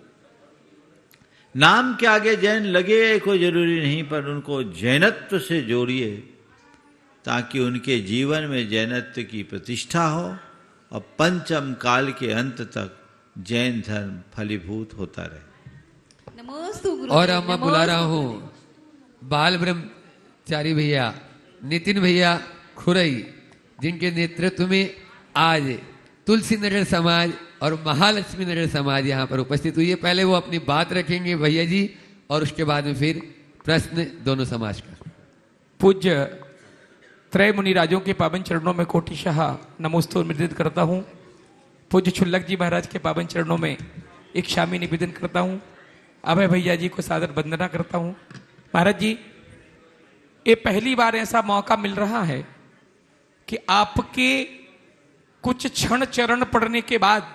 नाम के आगे जैन लगे कोई जरूरी नहीं, पर उनको जैनत्व से जोड़िए ताकि उनके जीवन में जैनत्व की प्रतिष्ठा हो और पंचम काल के अंत तक जैन धर्म फलीभूत होता रहे। नमोस्तु गुरुदेव। और अब मैं बुला रहा हूँ बाल ब्रह्मचारी भैया, नितिन भैया खुरई, जिनके नेतृत्व में आज तुलसी नगर समाज और महालक्ष्मी नगर समाज यहाँ पर उपस्थित हुई है। पहले वो अपनी बात रखेंगे भैया जी, और उसके बाद में फिर प्रश्न दोनों समाज का। पूज्य त्रय मुनि राजों के पावन चरणों में कोटिशः नमोस्तु निवेदित करता हूँ। पूज्य छुल्लक जी महाराज के पावन चरणों में एक शामी निवेदन करता हूँ। अभय भैया जी को सादर वंदना करता हूँ। महाराज जी, ये पहली बार ऐसा मौका मिल रहा है कि आपके कुछ क्षण चरण पढ़ने के बाद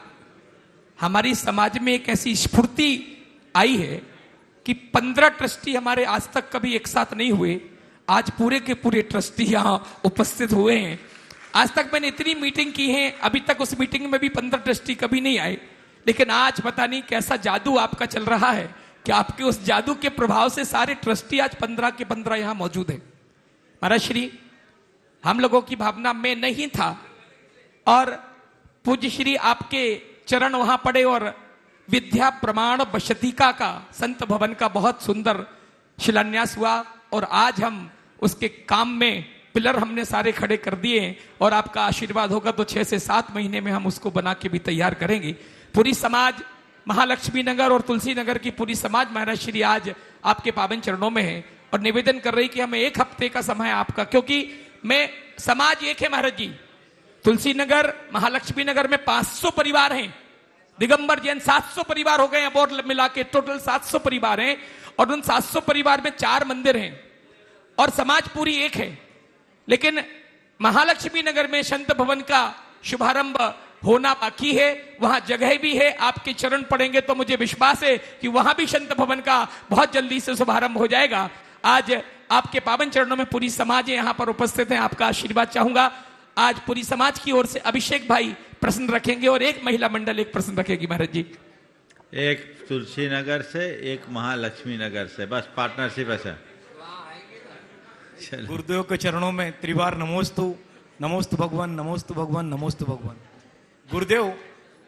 हमारी समाज में एक ऐसी स्फूर्ति आई है कि 15 ट्रस्टी हमारे आज तक कभी एक साथ नहीं हुए, आज पूरे के पूरे ट्रस्टी यहाँ उपस्थित हुए हैं। आज तक मैंने इतनी मीटिंग की है, अभी तक उस मीटिंग में भी 15 ट्रस्टी कभी नहीं आए, लेकिन आज पता नहीं कैसा जादू आपका चल रहा है कि आपके उस जादू के प्रभाव से सारे ट्रस्टी आज 15 के 15 यहाँ मौजूद है। महाराज श्री, हम लोगों की भावना में नहीं था, और पूज्य श्री आपके चरण वहां पड़े, और विद्या प्रमाण बशतिका का संत भवन का बहुत सुंदर शिलान्यास हुआ, और आज हम उसके काम में पिलर हमने सारे खड़े कर दिए, और आपका आशीर्वाद होगा तो 6 से 7 महीने में हम उसको बना के भी तैयार करेंगे। पूरी समाज, महालक्ष्मी नगर और तुलसी नगर की पूरी समाज महाराज श्री आज आपके पावन चरणों में है, और निवेदन कर रही कि हमें 1 हफ्ते का समय आपका, क्योंकि मैं समाज एक है महाराज जी। तुलसी नगर, महालक्ष्मी नगर में 500 परिवार हैं, दिगंबर जैन 700 परिवार हो गए हैं, और मिला के टोटल 700 परिवार हैं, और उन 700 परिवार में 4 मंदिर हैं, और समाज पूरी एक है। लेकिन महालक्ष्मी नगर में संत भवन का शुभारंभ होना बाकी है, वहां जगह भी है, आपके चरण पड़ेंगे तो मुझे विश्वास है कि वहां भी संत भवन का बहुत जल्दी से शुभारंभ हो जाएगा। आज आपके पावन चरणों में पूरी समाज यहाँ पर उपस्थित है, आपका आशीर्वाद चाहूंगा। आज पूरी समाज की ओर से अभिषेक भाई प्रश्न रखेंगे, और एक महिला मंडल एक प्रश्न रखेगी महाराज जी। एक तुलसी नगर से, एक महालक्ष्मी नगर से, बस पार्टनरशिप है। गुरुदेव के चरणों में त्रिवार नमोस्तु, नमोस्तु भगवान, नमोस्तु भगवान, नमोस्तु भगवान। गुरुदेव,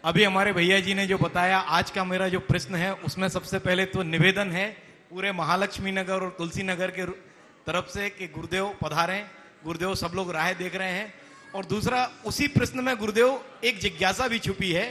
अभी हमारे भैया जी ने जो बताया, आज का मेरा जो प्रश्न है उसमें सबसे पहले तो निवेदन है पूरे महालक्ष्मी नगर और तुलसी नगर के तरफ से कि गुरुदेव पधारें। गुरुदेव सब लोग राह देख रहे हैं। और दूसरा, उसी प्रश्न में गुरुदेव एक जिज्ञासा भी छुपी है।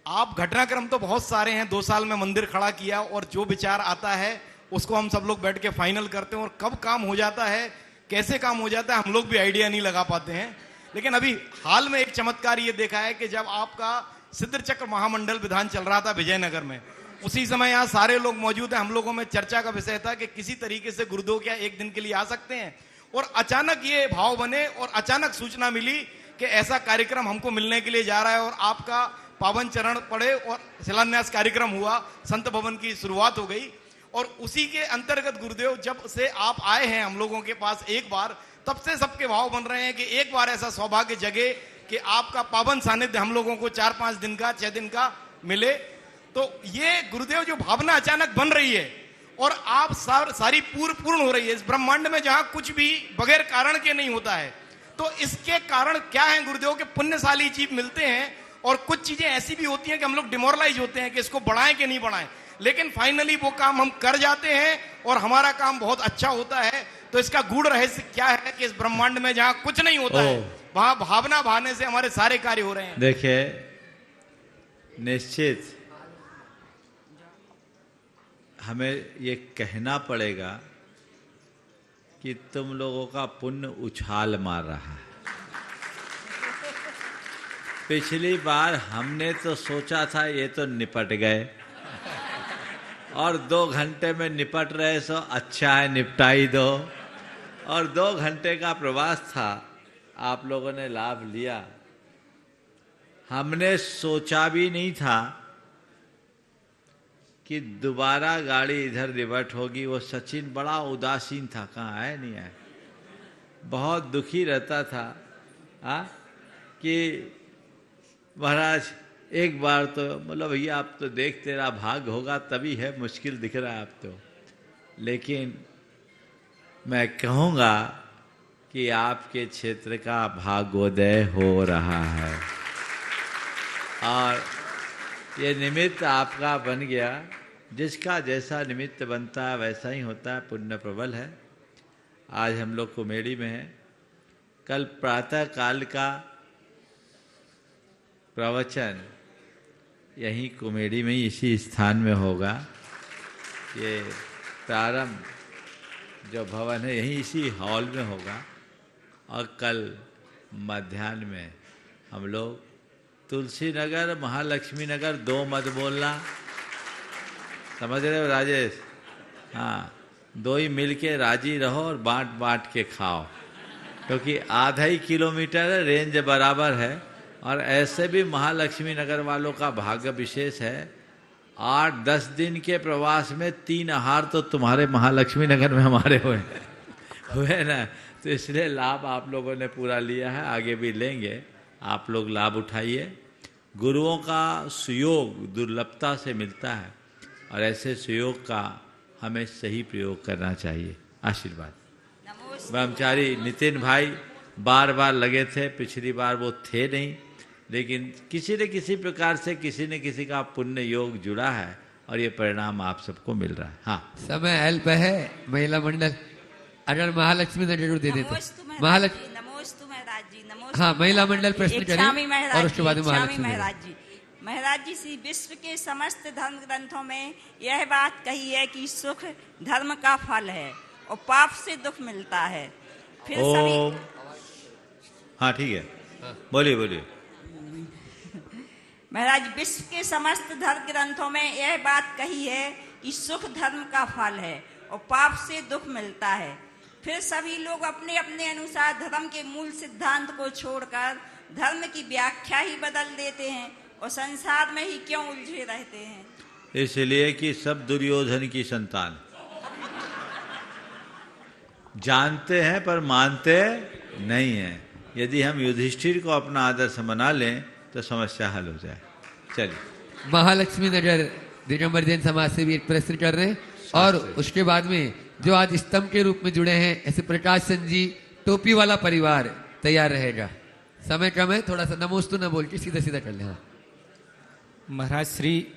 आप घटनाक्रम तो बहुत सारे हैं, 2 साल में मंदिर खड़ा किया, और जो विचार आता है उसको हम सब लोग बैठ के फाइनल करते हैं, और कब काम हो जाता है, कैसे काम हो जाता है, हम लोग भी आइडिया नहीं लगा पाते हैं। लेकिन अभी हाल में एक चमत्कार ये देखा है कि जब आपका सिद्ध चक्र महामंडल विधान चल रहा था विजयनगर में, उसी समय यहाँ सारे लोग मौजूद हैं। हम लोगों में चर्चा का विषय था कि किसी तरीके से गुरुदेव क्या 1 दिन के लिए आ सकते हैं, और अचानक ये भाव बने और अचानक सूचना मिली कि ऐसा कार्यक्रम हमको मिलने के लिए जा रहा है और आपका पावन चरण पड़े और शिलान्यास कार्यक्रम हुआ, संत भवन की शुरुआत हो गई। और उसी के अंतर्गत गुरुदेव जब से आप आए हैं हम लोगों के पास एक बार, तब से सबके भाव बन रहे हैं कि एक बार ऐसा सौभाग्य जगे कि आपका पावन सानिध्य हम लोगों को 4-5 दिन का 6 दिन का मिले। तो ये गुरुदेव जो भावना अचानक बन रही है और आप सारी पूर्ण हो रही है इस ब्रह्मांड में, जहां कुछ भी बगैर कारण के नहीं होता है। तो इसके कारण क्या है गुरुदेव के पुण्यशाली जीव मिलते हैं और कुछ चीजें ऐसी भी होती हैं कि हम लोग डिमोरलाइज होते हैं कि इसको बढ़ाएं कि नहीं बढ़ाएं, लेकिन फाइनली वो काम हम कर जाते हैं और हमारा काम बहुत अच्छा होता है। तो इसका गूढ़ रहस्य क्या है कि इस ब्रह्मांड में जहां कुछ नहीं होता है वहां भावना भाने से हमारे सारे कार्य हो रहे हैं। देखिए, निश्चित हमें ये कहना पड़ेगा कि तुम लोगों का पुण्य उछाल मार रहा है। पिछली बार हमने तो सोचा था ये तो निपट गए और 2 घंटे में निपट रहे, सो अच्छा है निपटाई दो। और 2 घंटे का प्रवास था, आप लोगों ने लाभ लिया। हमने सोचा भी नहीं था कि दोबारा गाड़ी इधर रिवर्ट होगी। वो सचिन बड़ा उदासीन था, कहाँ आया नहीं आया, बहुत दुखी रहता था कि महाराज एक बार तो मतलब भैया आप तो देख, तेरा भाग होगा तभी है, मुश्किल दिख रहा है आप तो। लेकिन मैं कहूँगा कि आपके क्षेत्र का भाग्योदय हो रहा है और ये निमित्त आपका बन गया। जिसका जैसा निमित्त बनता है वैसा ही होता है, पुण्य प्रबल है। आज हम लोग कुमेड़ी में हैं, कल प्रातः काल का प्रवचन यहीं कुमेड़ी में ही इसी स्थान में होगा। ये प्रारंभ जो भवन है यहीं इसी हॉल में होगा और कल मध्याह्न में हम लोग तुलसी नगर, महालक्ष्मी नगर 2 मत बोलना, समझ रहे हो राजेश? हाँ, 2 ही मिल के राजी रहो और बांट बांट के खाओ, क्योंकि आधा ही किलोमीटर है, रेंज बराबर है। और ऐसे भी महालक्ष्मी नगर वालों का भाग्य विशेष है, 8-10 दिन के प्रवास में 3 आहार तो तुम्हारे महालक्ष्मी नगर में हमारे हुए ना। तो इसलिए लाभ आप लोगों ने पूरा लिया है, आगे भी लेंगे। आप लोग लाभ उठाइए। गुरुओं का सुयोग दुर्लभता से मिलता है और ऐसे सुयोग का हमें सही प्रयोग करना चाहिए। आशीर्वाद। ब्रह्मचारी नितिन भाई बार बार लगे थे, पिछली बार वो थे नहीं, लेकिन किसी न किसी प्रकार से किसी न किसी का पुण्य योग जुड़ा है और ये परिणाम आप सबको मिल रहा है। हाँ, समय हेल्प है महिला मंडल, अगर महालक्ष्मी ने जरूर दे देते। महालक्ष्मी, हाँ, महिला मंडल प्रश्न करें और उसके बाद महालक्ष्मी महाराज जी। महाराज जी, श्री विश्व के समस्त धर्म ग्रंथों में यह बात कही है कि सुख धर्म का फल है और पाप से दुख मिलता है। फिर सभी, हाँ ठीक है, बोलिए बोलिए। महाराज, विश्व के समस्त धर्म ग्रंथों में यह बात कही है कि सुख धर्म का फल है और पाप से दुख मिलता है। फिर सभी लोग अपने अपने अनुसार धर्म के मूल सिद्धांत को छोड़कर धर्म की व्याख्या ही बदल देते हैं और संसार में ही क्यों उलझे रहते हैं? इसलिए कि सब दुर्योधन की संतान जानते हैं पर मानते नहीं हैं। यदि हम युधिष्ठिर को अपना आदर्श बना लें तो समस्या हल हो जाए। चलिए, महालक्ष्मी नगर दिगंबर जैन समाज से भी एक प्रश्न कर रहे हैं और उसके बाद में जो आज स्तंभ के रूप में जुड़े हैं ऐसे प्रकाश चंद जी, टोपी वाला परिवार तैयार रहेगा। समय कम है, थोड़ा सा नमोस्तु न बोल के सीधा सीधा कर लें। महाराज, श्री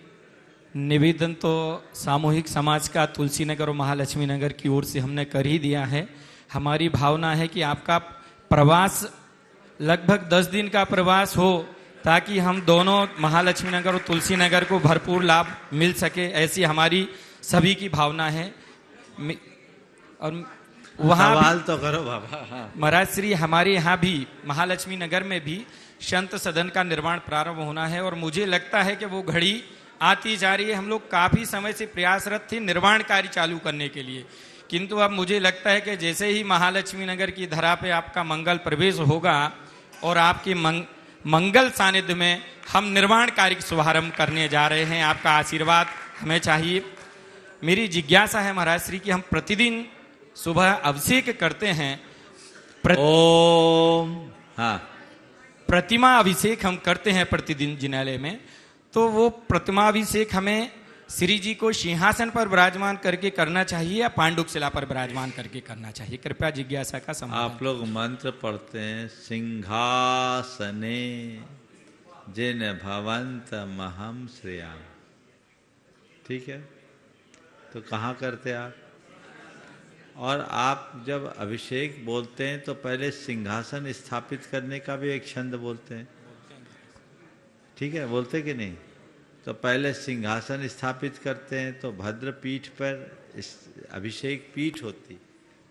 निवेदन तो सामूहिक समाज का तुलसी नगर और महालक्ष्मी नगर की ओर से हमने कर ही दिया है। हमारी भावना है कि आपका प्रवास लगभग 10 दिन का प्रवास हो ताकि हम दोनों महालक्ष्मी नगर और तुलसी नगर को भरपूर लाभ मिल सके, ऐसी हमारी सभी की भावना है। और वहाँ सवाल तो करो बाबा। हाँ। महाराज श्री, हमारे यहाँ भी महालक्ष्मी नगर में भी संत सदन का निर्माण प्रारंभ होना है और मुझे लगता है कि वो घड़ी आती जा रही है। हम लोग काफी समय से प्रयासरत थे निर्माण कार्य चालू करने के लिए, किंतु अब मुझे लगता है कि जैसे ही महालक्ष्मी नगर की धरा पे आपका मंगल प्रवेश होगा और आपके मंगल सानिध्य में हम निर्माण कार्य का शुभारंभ करने जा रहे हैं। आपका आशीर्वाद हमें चाहिए। मेरी जिज्ञासा है महाराज श्री कि हम प्रतिदिन सुबह अभिषेक करते हैं। ओम हाँ, प्रतिमा अभिषेक हम करते हैं प्रतिदिन जिनालय में, तो वो प्रतिमा अभिषेक हमें श्री जी को सिंहासन पर विराजमान करके करना चाहिए या पांडुक शिला पर विराजमान करके करना चाहिए? कृपया जिज्ञासा का समाधान। आप लोग मंत्र पढ़ते हैं, सिंहासने जिन भवंत महम श्रेयाम, ठीक है? तो कहाँ करते आप? और आप जब अभिषेक बोलते हैं तो पहले सिंहासन स्थापित करने का भी एक छंद बोलते हैं, ठीक है? बोलते कि नहीं? तो पहले सिंहासन स्थापित करते हैं, तो भद्र पीठ पर अभिषेक पीठ होती।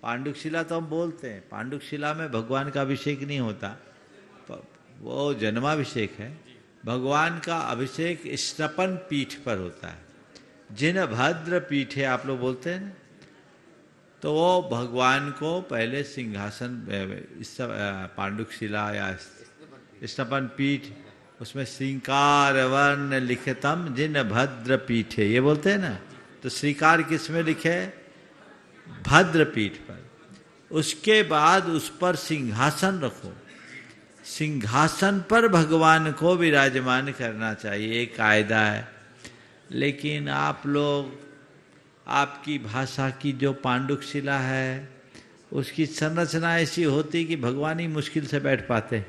पांडुक शिला तो हम बोलते हैं, पांडुक शिला में भगवान का अभिषेक नहीं होता, वो जन्माभिषेक है। भगवान का अभिषेक स्नपन पीठ पर होता है। जिन भद्र पीठे आप लोग बोलते हैं ना, तो वो भगवान को पहले सिंहासन पांडुक शिला या स्नपन पीठ, उसमें श्रीकार वर्ण लिखतम जिन भद्र पीठे, ये बोलते हैं ना, तो श्रीकार किस में लिखे? भद्र पीठ पर। उसके बाद उस पर सिंहासन रखो, सिंहासन पर भगवान को विराजमान करना चाहिए, एक कायदा है। लेकिन आप लोग, आपकी भाषा की जो पांडुक शिला है उसकी संरचना ऐसी होती कि भगवान ही मुश्किल से बैठ पाते।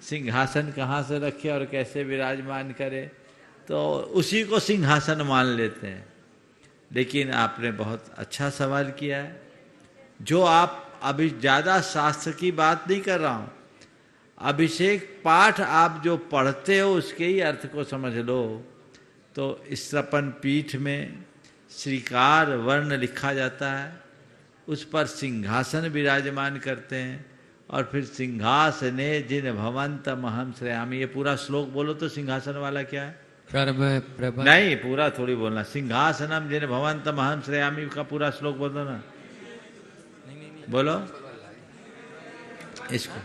सिंहासन कहाँ से रखे और कैसे विराजमान करे, तो उसी को सिंहासन मान लेते हैं। लेकिन आपने बहुत अच्छा सवाल किया है। जो आप अभी ज़्यादा शास्त्र की बात नहीं कर रहा हूँ, अभिषेक पाठ आप जो पढ़ते हो उसके ही अर्थ को समझ लो। तो स्त्रपन पीठ में श्रीकार वर्ण लिखा जाता है, उस पर सिंहासन विराजमान करते हैं, और फिर सिंहासने जिन भवंत महम श्रेयामी, ये पूरा श्लोक बोलो तो सिंहासन वाला क्या है? नहीं, पूरा थोड़ी बोलना। सिंहासनम जिन भवंत महम श्रेयामी का पूरा श्लोक बोलो ना। बोलो इसको।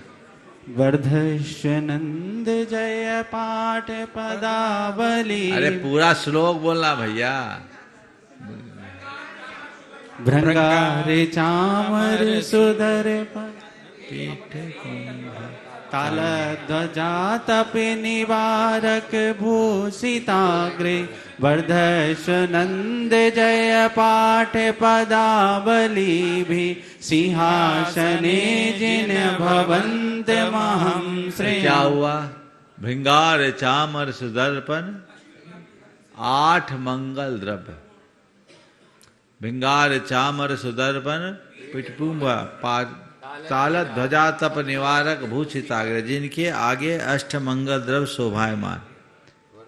वर्धस्वनंद जय पाठ पदावली। अरे पूरा श्लोक बोलना भैया। भृंगारे चामर सुधर ताल ध्वजा तप निवारक भूषिताग्रे। वर्धस्वनंद जय पाठ पदावली भी सिंहासने जिन भवंत महम श्रेय। क्या हुआ? भृंगार चामर सुदर्पण 8 मंगल द्रव्य। भृंगार चामर सुदर्पण पिटपुंबा ताल ध्वजा तप निवारक भूषिताग्र, जिनके आगे 8 मंगल द्रव्य शोभायमान।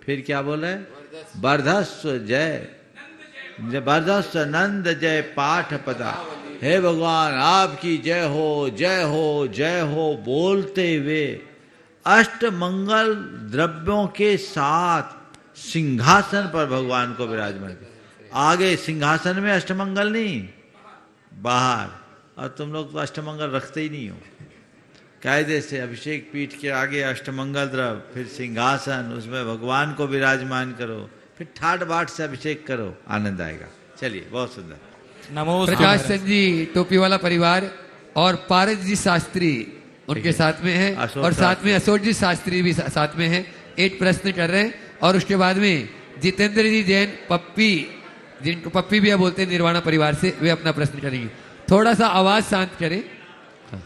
फिर क्या बोले? वर्धस्व जय, वर्धस्व नंद जय पाठ पदा। हे भगवान आपकी जय हो, जय हो, जय हो बोलते हुए 8 मंगल द्रव्यों के साथ सिंहासन पर भगवान को विराजमान। आगे सिंहासन में अष्टमंगल नहीं, बाहर। और तुम लोग तो अष्टमंगल रखते ही नहीं हो। कायदे से अभिषेक पीठ के आगे अष्टमंगल द्रव्य, फिर सिंहासन, उसमें भगवान को विराजमान करो, फिर ठाट बाट से अभिषेक करो, आनंद आएगा। चलिए, बहुत सुंदर। नमो प्रकाश चंद जी टोपी वाला परिवार और पारस जी शास्त्री उनके साथ में है, और साथ में अशोक जी शास्त्री भी साथ में है। 8 प्रश्न कर रहे हैं, और उसके बाद में जितेंद्र जी जैन पप्पी, जिनको पप्पी भी बोलते हैं निर्वाणा परिवार से, वे अपना प्रश्न करेंगे। थोड़ा सा आवाज शांत करें।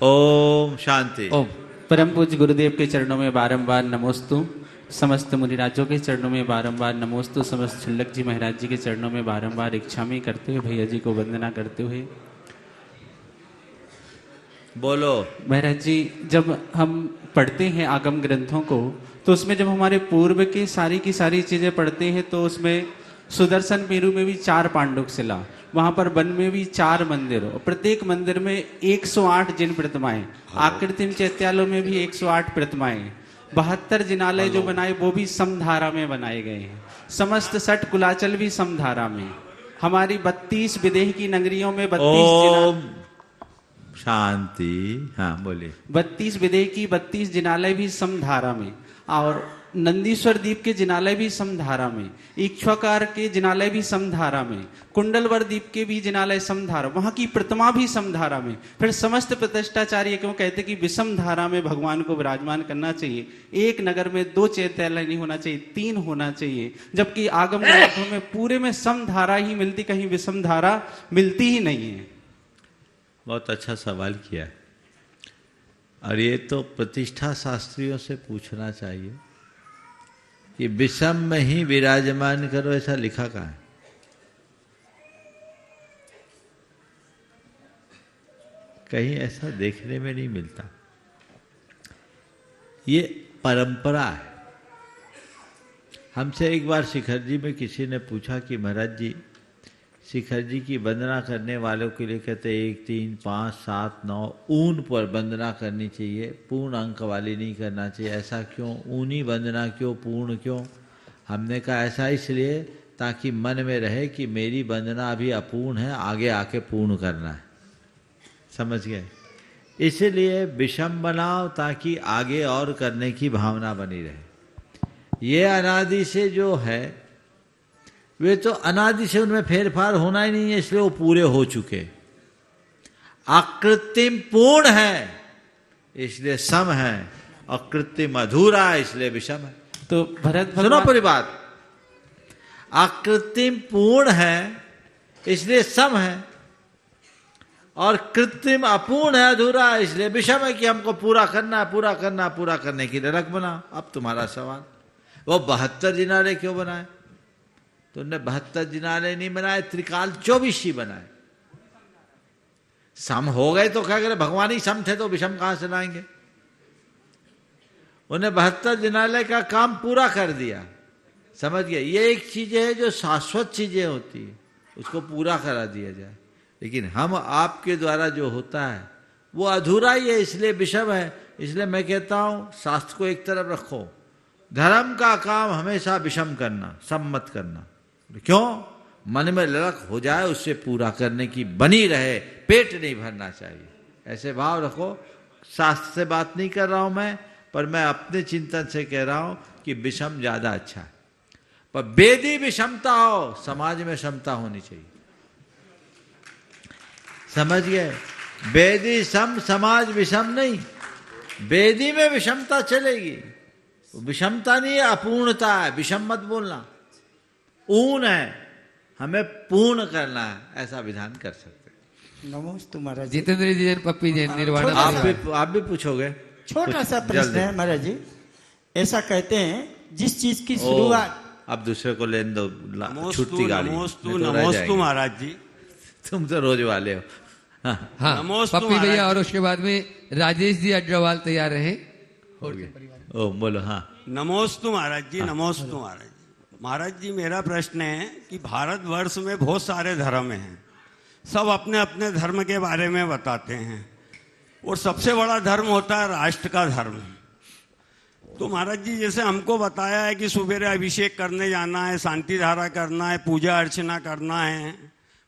ओम शांति। ओम। परम पूज्य गुरुदेव के चरणों में बारंबार नमोस्तु। समस्त मुनिराजों के चरणों में बारंबार नमोस्तु। समस्त छुल्लक जी महाराज जी के चरणों में बारंबार इच्छामी करते हुए भैया जी को वंदना करते हुए। बोलो महाराज जी, जब हम पढ़ते हैं आगम ग्रंथों को, तो उसमें जब हमारे पूर्व के सारी की सारी चीजें पढ़ते हैं, तो उसमें सुदर्शन मेरु में भी 4 पांडुक शिला, वहां पर वन में भी 4 मंदिर, और प्रत्येक मंदिर में 108 जिन प्रतिमाएं, आकृतिम चैत्यालयों में भी 108 प्रतिमाएं, 72 जिनालय जो बनाए वो भी समधारा में बनाए गए हैं। समस्त 6 कुलाचल भी समधारा में। हमारी 32 विदेह की नगरियों में 32 शांति। हाँ बोलिए। 32 विदेह की 32 जिनालय भी समधारा में, और नंदीश्वर द्वीप के जिनालय भी समधारा में, इक्ष्वाकार के जिनालय भी समधारा में, कुंडलवर द्वीप के भी जिनालय समधारा, वहां की प्रतिमा भी समधारा में। फिर समस्त प्रतिष्ठाचार्य क्यों कहते कि विषम धारा में भगवान को विराजमान करना चाहिए। एक नगर में 2 चैत्यालय नहीं होना चाहिए, 3 होना चाहिए, जबकि आगम ग्रंथों में पूरे में समधारा ही मिलती, कहीं विषम धारा मिलती ही नहीं है। बहुत अच्छा सवाल किया। और ये तो प्रतिष्ठा शास्त्रियों से पूछना चाहिए कि विषम में ही विराजमान करो, ऐसा लिखा कहाँ है? कहीं ऐसा देखने में नहीं मिलता। ये परंपरा है। हमसे एक बार शिखर जी में किसी ने पूछा कि महाराज जी, शिखर जी की वंदना करने वालों के लिए कहते 1, 3, 5, 7, 9 ऊन पर वंदना करनी चाहिए, पूर्ण अंक वाली नहीं करना चाहिए। ऐसा क्यों? ऊनी वंदना क्यों, पूर्ण क्यों? हमने कहा ऐसा इसलिए ताकि मन में रहे कि मेरी वंदना अभी अपूर्ण है, आगे आके पूर्ण करना है। समझ गए? इसलिए विषम बनाओ ताकि आगे और करने की भावना बनी रहे। ये अनादि से जो है वे तो अनादि से उनमें फेरफार होना ही नहीं है, इसलिए वो पूरे हो चुके। अकृत्रिम पूर्ण है इसलिए सम है, अकृत्रिम अधूरा है इसलिए विषम है। तो भरत सुनो पूरी बात। अकृत्रिम पूर्ण है इसलिए सम है, और कृत्रिम अपूर्ण है, अधूरा है, इसलिए विषम है कि हमको पूरा करना, पूरा करना, पूरा करने के लिए रख बना। अब तुम्हारा सवाल, वो 72 जिनालय क्यों बनाए? तो उन्होंने 72 जिनालय नहीं बनाए, त्रिकाल 24 ही बनाए। सम हो गए तो क्या करें, भगवान ही सम थे तो विषम कहां से लाएंगे? उन्हें 72 जिनालय का काम पूरा कर दिया। समझ गए? ये एक चीज है जो शाश्वत चीजें होती है, उसको पूरा करा दिया जाए। लेकिन हम आपके द्वारा जो होता है वो अधूरा ही है, इसलिए विषम है। इसलिए मैं कहता हूं शास्त्र को एक तरफ रखो, धर्म का काम हमेशा विषम करना, सम्मत करना। क्यों? मन में ललक हो जाए, उससे पूरा करने की बनी रहे, पेट नहीं भरना चाहिए। ऐसे भाव रखो। शास्त्र से बात नहीं कर रहा हूं मैं, पर मैं अपने चिंतन से कह रहा हूं कि विषम ज्यादा अच्छा है। पर वेदी विषमता हो, समाज में समता होनी चाहिए। समझ गए? वेदी सम, समाज विषम नहीं। वेदी में विषमता चलेगी, विषमता नहीं है, अपूर्णता है। विषम मत बोलना। ऊन है, हमें पूर्ण करना है, ऐसा विधान कर सकते हैं। नमोस्तु महाराज। जितेंद्र जी, पप्पी जी, निर्वाण। आप भी पूछोगे? छोटा सा प्रश्न है महाराज जी। ऐसा कहते हैं जिस चीज की शुरुआत, अब दूसरे को लेने दो, छुट्टी गाड़ी। नमोस्तु महाराज जी। तुम तो रोज वाले हो। हाँ, पप्पी भैया, और उसके बाद में राजेश जी अग्रवाल तैयार रहे। ओ बोलो। हाँ, नमोस्तु महाराज जी। नमोस्तु महाराज जी। महाराज जी, मेरा प्रश्न है कि भारतवर्ष में बहुत सारे धर्म हैं, सब अपने अपने धर्म के बारे में बताते हैं, और सबसे बड़ा धर्म होता है राष्ट्र का धर्म। तो महाराज जी, जैसे हमको बताया है कि सुबेरे अभिषेक करने जाना है, शांति धारा करना है, पूजा अर्चना करना है,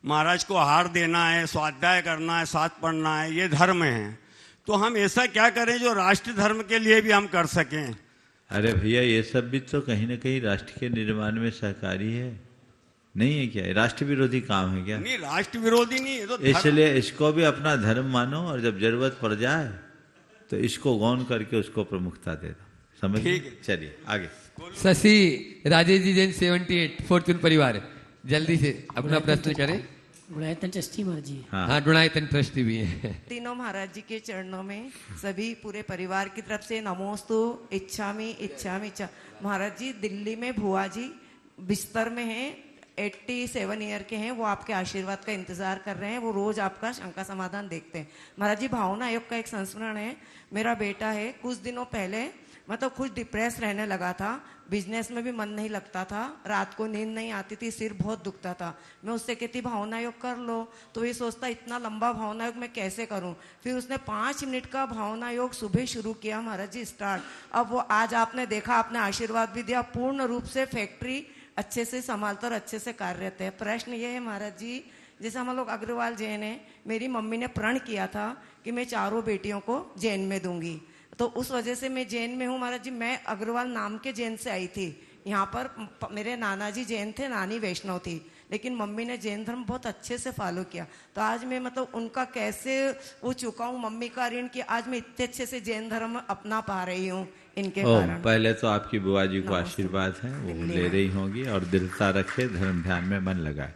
महाराज को हार देना है, स्वाध्याय करना है, साथ पढ़ना है, ये धर्म है। तो हम ऐसा क्या करें जो राष्ट्र धर्म के लिए भी हम कर सकें? अरे भैया, ये सब भी तो कहीं ना कहीं राष्ट्र के निर्माण में सहकारी है, नहीं है क्या? राष्ट्र विरोधी काम है क्या? नहीं, राष्ट्र विरोधी नहीं है तो इसलिए इसको भी अपना धर्म मानो, और जब जरूरत पड़ जाए तो इसको गौन करके उसको प्रमुखता दे दो। समझ? चलिए आगे। शशि राजेश जी जैन 78 फॉर्चून परिवार, जल्दी से अपना प्रश्न करें। गुणायतन ट्रस्टी महाराज जी। हाँ, गुणायतन ट्रस्टी भी है। तीनों महाराज जी के चरणों में सभी पूरे परिवार की तरफ से नमोस्तु। इच्छामी इच्छामी इच्छा। महाराज जी, दिल्ली में भुआ जी बिस्तर में हैं, 87 ईयर के हैं, वो आपके आशीर्वाद का इंतजार कर रहे हैं। वो रोज आपका शंका समाधान देखते हैं। महाराज जी, भावना आयोग का एक संस्मरण है। मेरा बेटा है, कुछ दिनों पहले मतलब खुद डिप्रेस रहने लगा था, बिजनेस में भी मन नहीं लगता था, रात को नींद नहीं आती थी, सिर बहुत दुखता था। मैं उससे कहती भावना योग कर लो, तो ये सोचता इतना लंबा भावना योग मैं कैसे करूं। फिर उसने 5 मिनट का भावना योग सुबह शुरू किया महाराज जी, स्टार्ट। अब वो आज आपने देखा, आपने आशीर्वाद भी दिया, पूर्ण रूप से फैक्ट्री अच्छे से संभालते और अच्छे से कार्यरत है। प्रश्न ये है महाराज जी जैसे हम लोग अग्रवाल जैन है, मेरी मम्मी ने प्रण किया था कि मैं चारों बेटियों को जैन में दूंगी, तो उस वजह से मैं जैन में हूँ महाराज जी। मैं अग्रवाल नाम के जैन से आई थी। यहाँ पर मेरे नाना जी जैन थे, नानी वैष्णव थी, लेकिन मम्मी ने जैन धर्म बहुत अच्छे से फॉलो किया। तो आज मैं मतलब उनका कैसे वो चुका हूँ मम्मी का ऋण कि आज मैं इतने अच्छे से जैन धर्म अपना पा रही हूँ इनके कारण। पहले तो आपकी बुआ जी को आशीर्वाद है, वो ले रही होंगी, और दृढ़ता रखे, धर्म ध्यान में मन लगाए।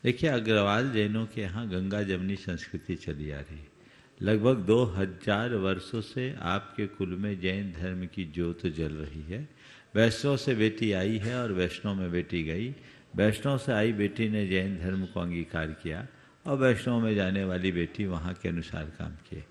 देखिए, अग्रवाल जैनों के यहाँ गंगा जमनी संस्कृति चली आ रही है। लगभग 2000 वर्षों से आपके कुल में जैन धर्म की ज्योत जल रही है। वैष्णव से बेटी आई है और वैष्णव में बेटी गई। वैष्णव से आई बेटी ने जैन धर्म को अंगीकार किया और वैष्णव में जाने वाली बेटी वहाँ के अनुसार काम किए।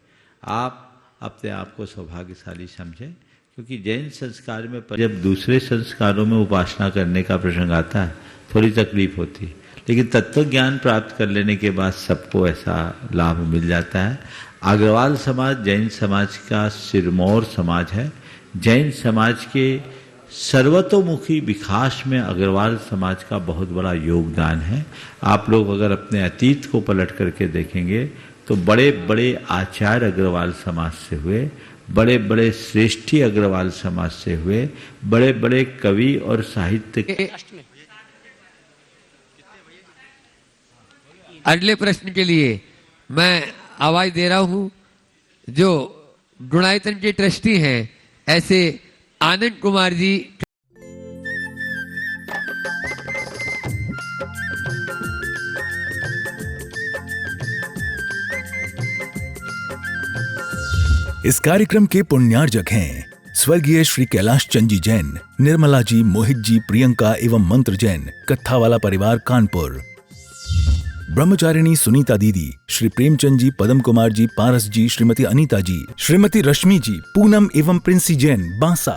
आप अपने आप को सौभाग्यशाली समझें, क्योंकि जैन संस्कार में जब दूसरे संस्कारों में उपासना करने का प्रसंग आता है थोड़ी तकलीफ होती है, लेकिन तत्व ज्ञान प्राप्त कर लेने के बाद सबको ऐसा लाभ मिल जाता है। अग्रवाल समाज जैन समाज का सिरमौर समाज है। जैन समाज के सर्वतोमुखी विकास में अग्रवाल समाज का बहुत बड़ा योगदान है। आप लोग अगर अपने अतीत को पलट करके देखेंगे तो बड़े बड़े आचार्य अग्रवाल समाज से हुए, बड़े बड़े श्रेष्ठी अग्रवाल समाज से हुए, बड़े बड़े कवि और साहित्य। अगले प्रश्न के लिए मैं आवाज दे रहा हूं, जो गुणायतन के ट्रस्टी हैं ऐसे आनंद कुमार जी। इस कार्यक्रम के पुण्यार्जक हैं स्वर्गीय श्री कैलाश चंद जी जैन, निर्मला जी, मोहित जी, प्रियंका एवं मंत्र जैन, कत्थावाला परिवार कानपुर। ब्रह्मचारिणी सुनीता दीदी, श्री प्रेमचंद जी, पदम कुमार जी, पारस जी, श्रीमती अनीता जी, श्रीमती रश्मि जी, पूनम एवं प्रिंसी जैन, बांसा।